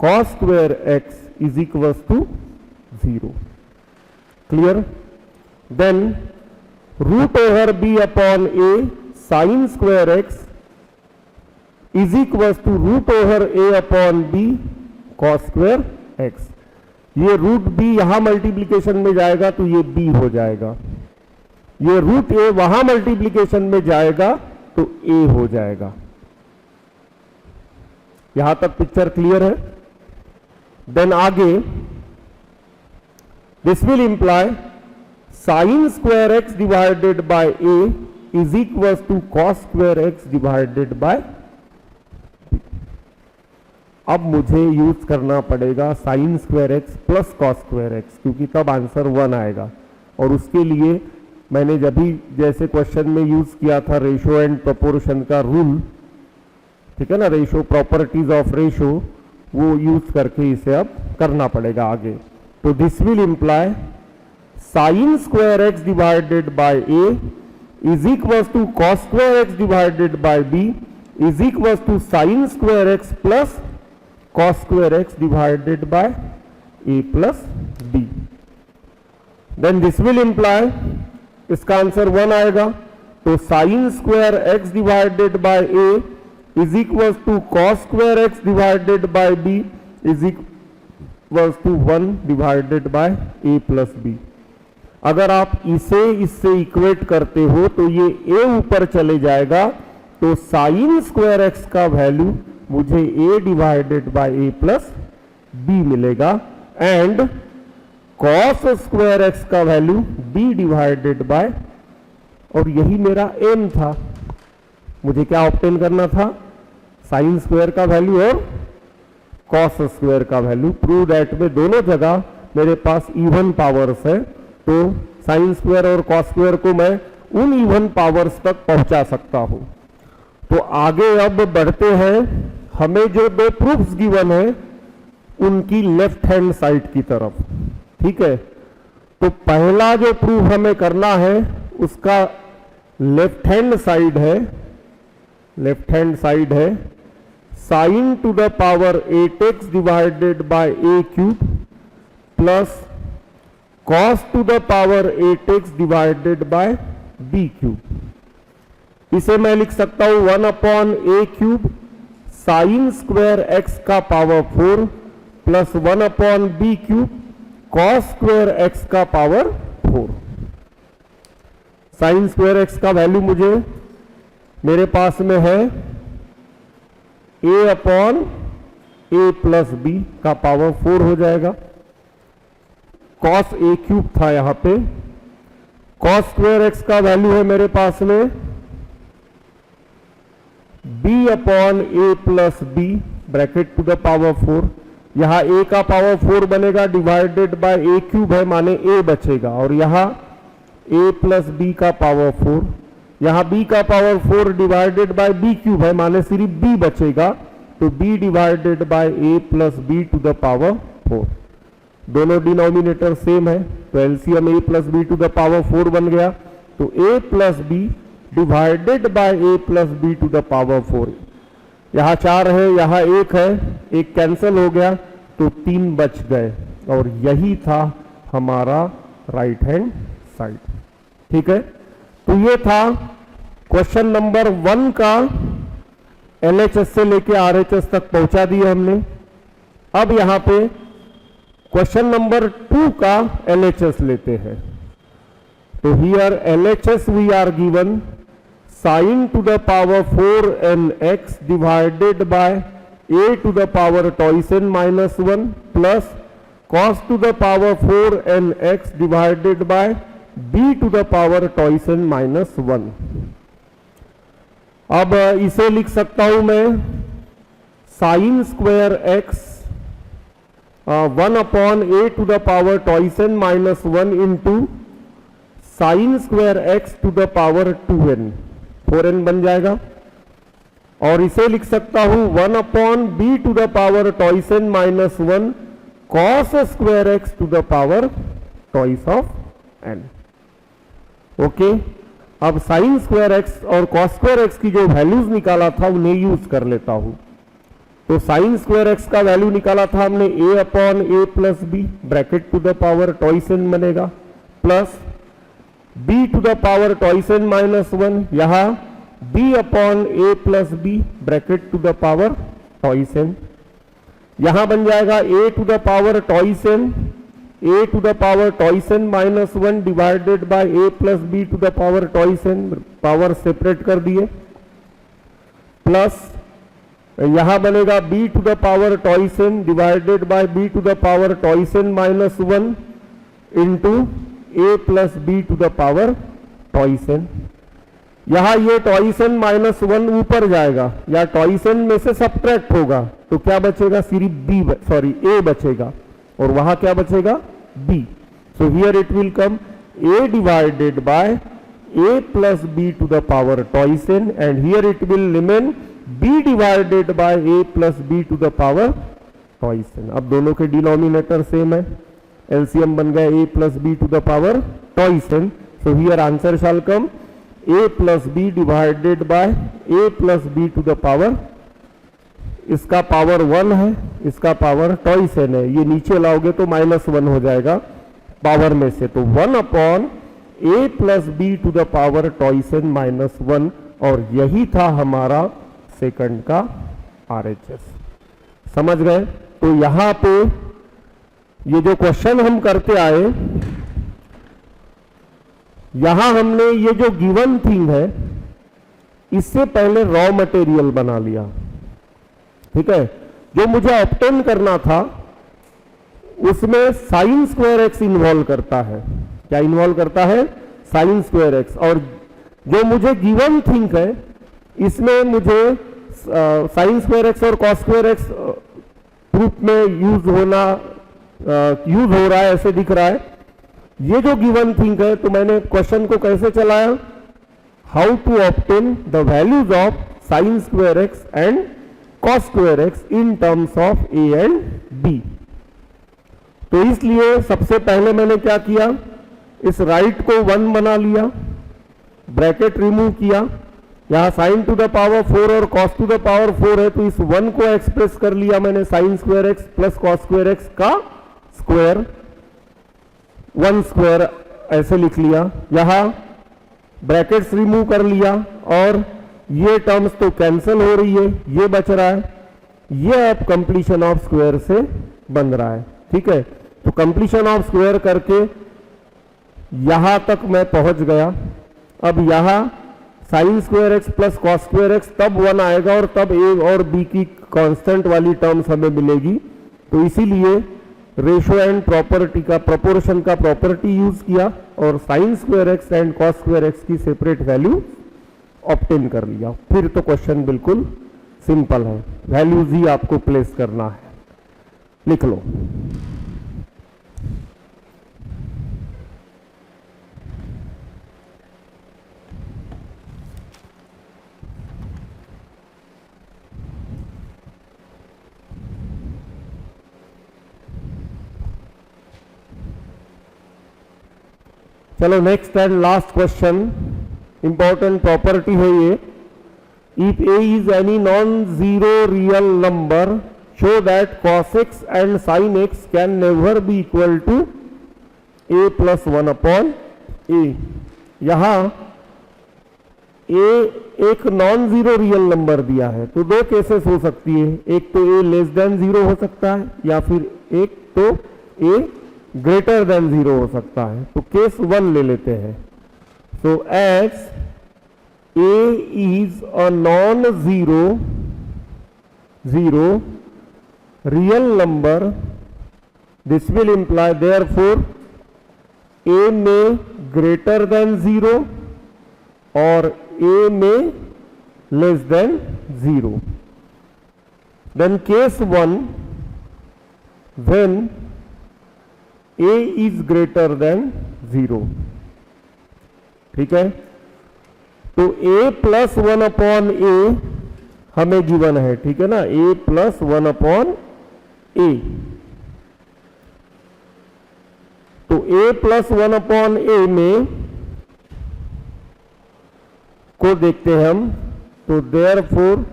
A: cos square x is equal to 0। Clear? Then root over b upon a sine square x is equal to root over a upon b cos square x. ये root b यहां multiplication में जाएगा तो ये B हो जाएगा, ये root ए वहां मल्टीप्लीकेशन में जाएगा तो ए हो जाएगा। यहां तक पिक्चर क्लियर है? देन आगे this will imply sine square x divided by a is equal to cos square x divided by. अब मुझे यूज करना पड़ेगा sine square x plus cos square x, क्योंकि तब आंसर 1 आएगा। और उसके लिए मैंने जब भी जैसे क्वेश्चन में यूज किया था रेशो एंड प्रोपोर्शन का रूल, ठीक है ना, रेशो प्रॉपर्टीज ऑफ रेशो, वो यूज करके इसे अब करना पड़ेगा आगे। तो this will imply sine square x divided by a is equal to cos square x divided by b is equal to sine square x plus cos square x divided by a plus b. Then this will imply, इसका answer 1 आएगा, तो sine square x divided by a is equal to cos square x divided by b is equal to 1 divided by a plus b. अगर आप इसे इससे equate करते हो तो ये ए ऊपर चले जाएगा, तो साइन स्क्वायर एक्स का वैल्यू मुझे a divided by a plus b मिलेगा एंड कॉस स्क्वायर एक्स का वैल्यू बी डिवाइडेड बाय, और यही मेरा एम था, मुझे क्या ऑब्टेन करना था, साइन स्क्वायर का वैल्यू और कॉस स्क्वायर का वैल्यू। प्रूव दैट में दोनों जगह मेरे पास इवन पावर्स है, तो साइन स्क्वायर और कॉस स्क्वायर को मैं उन इवन पावर्स तक पहुंचा सकता हूं। तो आगे अब बढ़ते हैं, हमें जो 2 प्रूफ्स गिवन है उनकी लेफ्ट हैंड साइड की तरफ। ठीक है, तो पहला जो प्रूफ हमें करना है उसका लेफ्ट हैंड साइड है sine to the power 8x divided by a cube plus cos to the power 8x divided by b cube. इसे मैं लिख सकता हूं 1 upon a cube sine square x का power 4 plus 1 upon b cube cos square x का power 4। Sine square x का value मुझे मेरे पास में है a upon a plus b का पावर 4 हो जाएगा। कॉस a क्यूब था यहां पे, कॉस स्क्वायर एक्स का वैल्यू है मेरे पास में b upon a plus b bracket to the power 4। यहां a का पावर 4 बनेगा डिवाइडेड बाय a क्यूब है, माने a बचेगा, और यहां a प्लस बी का पावर 4, यहां b का power 4 divided by b cube है, माने सिर्फ b बचेगा, तो b divided by a plus b to the power 4। दोनों डिनोमिनेटर सेम है, तो LCM a plus b to the power 4 बन गया, तो a plus b divided by a plus b to the power 4। यहां 4 है, यहां 1 है, 1 कैंसिल हो गया तो 3 बच गए, और यही था हमारा राइट हैंड साइड। ठीक है, तो ये था क्वेश्चन नंबर 1 का LHS से लेके RHS तक पहुंचा दिया हमने। अब यहां पे क्वेश्चन नंबर 2 का LHS लेते हैं। तो here LHS we are given sin to the power 4nx divided by a to the power twice n minus 1 plus cos to the power 4nx divided by b to the power twice n minus 1। अब इसे लिख सकता हूं मैं sine square x 1 upon a to the power twice n minus 1 into sine square x to the power 2n, 4n बन जाएगा। और इसे लिख सकता हूं 1 upon b to the power twice n minus 1 cos square x to the power twice of n. Okay, अब sine square x और cos square x की जो वैल्यूज निकाला था उन्हें यूज कर लेता हूं। तो साइन स्क्वायर एक्स का वैल्यू निकाला था हमने a upon a plus b bracket to the power twice n बनेगा, plus b to the power twice n minus 1, यहां b upon a plus b bracket to the power twice n, यहां बन जाएगा a to the power twice n, a to the power twice n minus 1 divided by a plus b to the power twice n, power separate कर दिए, plus यहां बनेगा b to the power twice n divided by b to the power twice n minus 1 into a plus b to the power twice n. यहां ये toys n minus 1 ऊपर जाएगा या toys N में से सबट्रैक्ट होगा, तो क्या बचेगा, सिर्फ a बचेगा, और वहां क्या बचेगा, b। So here it will come a divided by a plus b to the power twice n, and here it will remain b divided by a plus b to the power twice n. अब दोनों के denominator same है, LCM बन गया a plus b to the power twice n. So here answer shall come a plus b divided by a plus b to the power, इसका power 1 है, इसका power twice N है, ये नीचे लाओगे तो माइनस 1 हो जाएगा पावर में से, तो 1 upon a plus b to the power twice n minus 1, और यही था हमारा सेकंड का RHS। समझ गए? तो यहां पे ये जो क्वेश्चन हम करते आए, यहां हमने ये जो गिवन थिंग है इससे पहले रॉ मटेरियल बना लिया, ठीक है। जो मुझे ऑब्टेन करना था उसमें साइन स्क्वायर एक्स इन्वॉल्व करता है। क्या इन्वॉल्व करता है? Sine square x. और जो मुझे गिवन थिंग है इसमें मुझे साइन स्क्वायर एक्स और कॉस स्क्वायर एक्स प्रूफ में यूज हो रहा है, ऐसे दिख रहा है। ये जो गिवन थिंग है, तो मैंने क्वेश्चन को कैसे चलाया, how to obtain the values of sine square x and cos square x in terms of a and b। तो इसलिए सबसे पहले मैंने क्या किया, इस राइट को 1 बना लिया, ब्रैकेट रिमूव किया, यहां साइन टू द पावर 4 और कॉस टू द पावर 4 है, तो इस 1 को एक्सप्रेस कर लिया मैंने sign square x plus cos square x का स्क्वायर, 1 स्क्वायर ऐसे लिख लिया, यहां ब्रैकेट्स रिमूव कर लिया, और ये टर्म्स तो कैंसिल हो रही है, ये बच रहा है, ये अब कंप्लीशन ऑफ स्क्वायर से बन रहा है, ठीक है। तो कंप्लीशन ऑफ स्क्वायर करके यहां तक मैं पहुंच गया। अब यहां sign square x plus cos square x तब 1 आएगा और तब a और b की कांस्टेंट वाली टर्म्स हमें मिलेगी, तो इसीलिए रेशो एंड प्रॉपर्टी का, प्रोपोर्शन का प्रॉपर्टी यूज किया और sign square x and cos square x की सेपरेट वैल्यू ऑब्टेन कर लिया। फिर तो क्वेश्चन बिल्कुल सिंपल है, वैल्यूज ही आपको प्लेस करना है, लिख लो। चलो next and last question, important property है ये। If a is any non zero real number show that cos x and sin x can never be equal to a plus 1 upon a। यहां a एक non zero real number दिया है, तो दो cases हो सकती है, एक तो a लेस देन 0 हो सकता है, या फिर एक तो a ग्रेटर देन 0 हो सकता है। तो केस 1 ले लेते हैं। So as a is a non zero real number, this will imply therefore a में ग्रेटर देन 0 और a में less than 0. Then case 1, when a is greater than 0. ठीक है, तो a प्लस 1 अपॉन a हमें गिवन है. ठीक है ना, a प्लस 1 अपॉन a. तो a प्लस 1 अपॉन a में को देखते हैं हम. तो therefore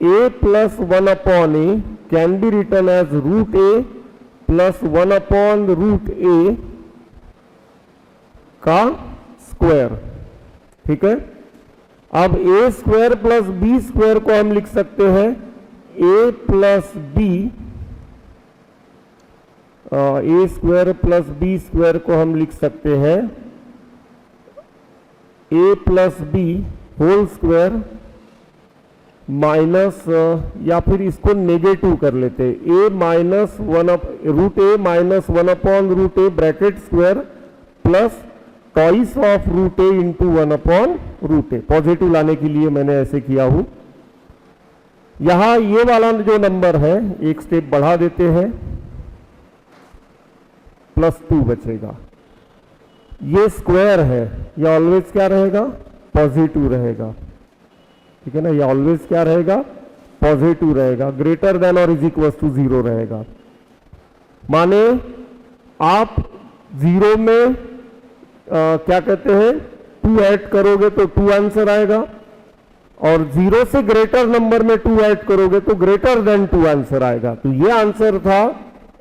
A: a plus 1 upon a can be written as root a plus 1 upon root a का स्क्वायर. ठीक है, अब a square plus b square को हम लिख सकते हैं a plus b. a square plus b square को हम लिख सकते हैं a plus b whole square minus, या फिर इसको नेगेटिव कर लेते हैं, a minus 1 root a minus 1 upon root a bracket square plus twice of root a into 1 upon root a. Positive लाने के लिए मैंने ऐसे किया हूं. यहां ये वाला जो नंबर है एक स्टेप बढ़ा देते हैं, प्लस 2 बचेगा. ये स्क्वायर है, ये ऑलवेज क्या रहेगा, पॉजिटिव रहेगा. ठीक है ना, ये ऑलवेज क्या रहेगा, पॉजिटिव रहेगा. ग्रेटर देन और इज इक्वल टू 0 रहेगा. माने आप 0 में क्या कहते हैं 2 ऐड करोगे तो 2 आंसर आएगा, और 0 से ग्रेटर नंबर में 2 ऐड करोगे तो ग्रेटर देन 2 आंसर आएगा. तो ये आंसर था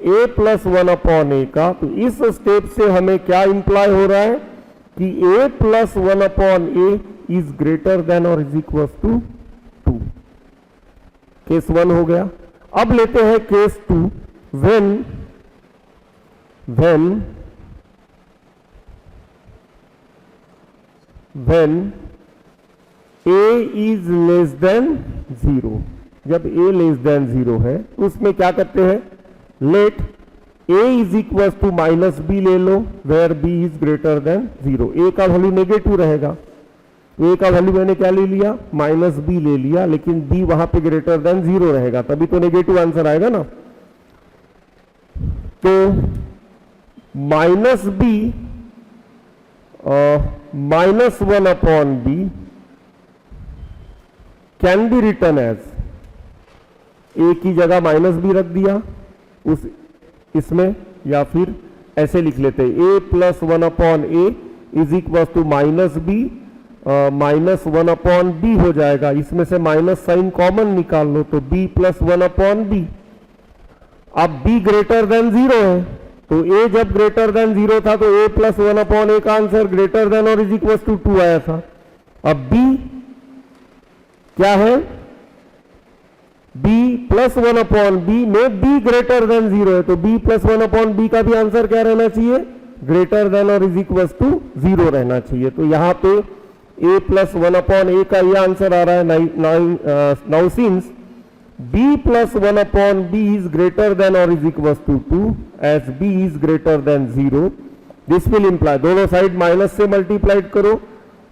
A: a प्लस 1 अपॉन a का. तो इस स्टेप से हमें क्या इंप्लाई हो रहा है कि a plus 1 upon a is greater than और इज इक्वल टू 2. केस 1 हो गया. अब लेते हैं case 2. when a is less than 0. जब a लेस देन 0 है तो उसमें क्या करते हैं, let a is equal to minus b ले लो where b is greater than 0. a का वैल्यू नेगेटिव रहेगा, a का वैल्यू मैंने क्या ले लिया, माइनस b ले लिया, लेकिन b वहां पे ग्रेटर देन 0 रहेगा, तभी तो नेगेटिव आंसर आएगा ना. तो minus b minus 1 upon b can be written as, a की जगह माइनस b रख दिया उस इसमें, या फिर ऐसे लिख लेते हैं a plus 1 upon a is equal to minus b. Minus 1 upon b हो जाएगा, इसमें से माइनस साइन कॉमन निकाल लो तो b प्लस 1 अपॉन b. अब b ग्रेटर देन 0 है, तो a जब ग्रेटर देन 0 था तो a प्लस 1 अपॉन a का आंसर ग्रेटर देन और इज इक्वल टू 2 आया था. अब b क्या है, b प्लस 1 अपॉन b में b ग्रेटर देन 0 है, तो b प्लस 1 अपॉन b का भी आंसर क्या रहना चाहिए, ग्रेटर देन और इज इक्वल टू 0 रहना चाहिए. तो यहां पे a प्लस 1 अपॉन a का ये आंसर आ रहा है. Now since b plus 1 upon b is greater than और is equal to 2 as b is greater than 0, this will imply, दोनों साइड माइनस से मल्टीप्लाइड करो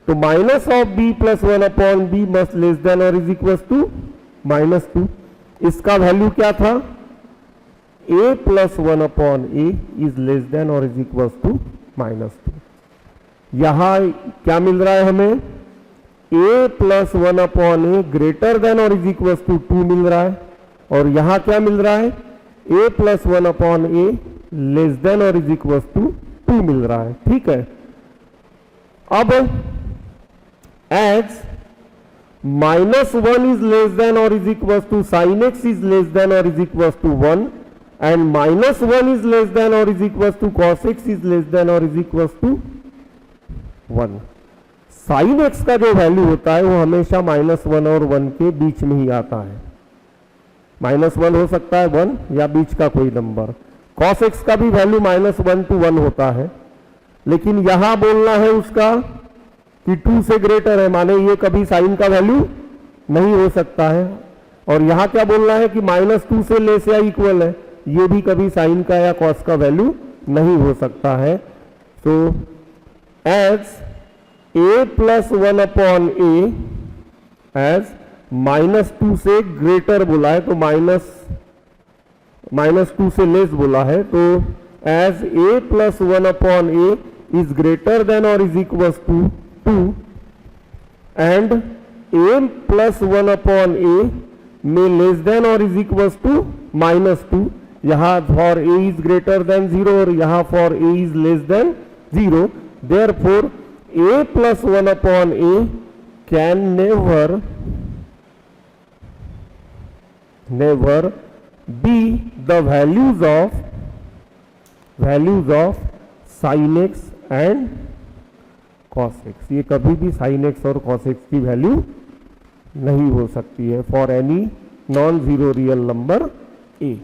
A: तो minus of b plus 1 upon b must less than और is equal to minus 2. इसका value क्या था, a plus 1 upon a is less than और is equal to minus 2. यहां क्या मिल रहा है हमें, a plus 1 upon a greater than और इज इक्वल टू 2 मिल रहा है, और यहां क्या मिल रहा है, a plus 1 upon a less than और इज इक्वल टू 2 मिल रहा है. ठीक है, अब as minus 1 is less than और is equal to sine x is less than और is equal to 1 and minus 1 is less than और is equal to cos x is less than और is equal to 1. Sine x का जो value होता है वो हमेशा माइनस 1 और 1 के बीच में ही आता है. माइनस 1 हो सकता है 1 या बीच का कोई नंबर. कॉस x का भी वैल्यू माइनस 1 to 1 होता है, लेकिन यहां बोलना है उसका कि 2 से ग्रेटर है, माने ये कभी साइन का वैल्यू नहीं हो सकता है. और यहां क्या बोलना है कि माइनस 2 से लेस या इक्वल है, ये भी कभी साइन का या कॉस का वैल्यू नहीं हो सकता है. तो as a plus 1 upon a as -2 से ग्रेटर बोला है, तो -2 से लेस बोला है, तो as a plus 1 upon a is greater than or is equals to 2 and a plus 1 upon a may less than or is equals to -2. यहाँ for a is greater than 0 और यहाँ for a is less than 0. Therefore a plus 1 upon a can never be the values of sin x and cos x. ये कभी भी sin x और cos x की value नहीं हो सकती है for any non zero real number a.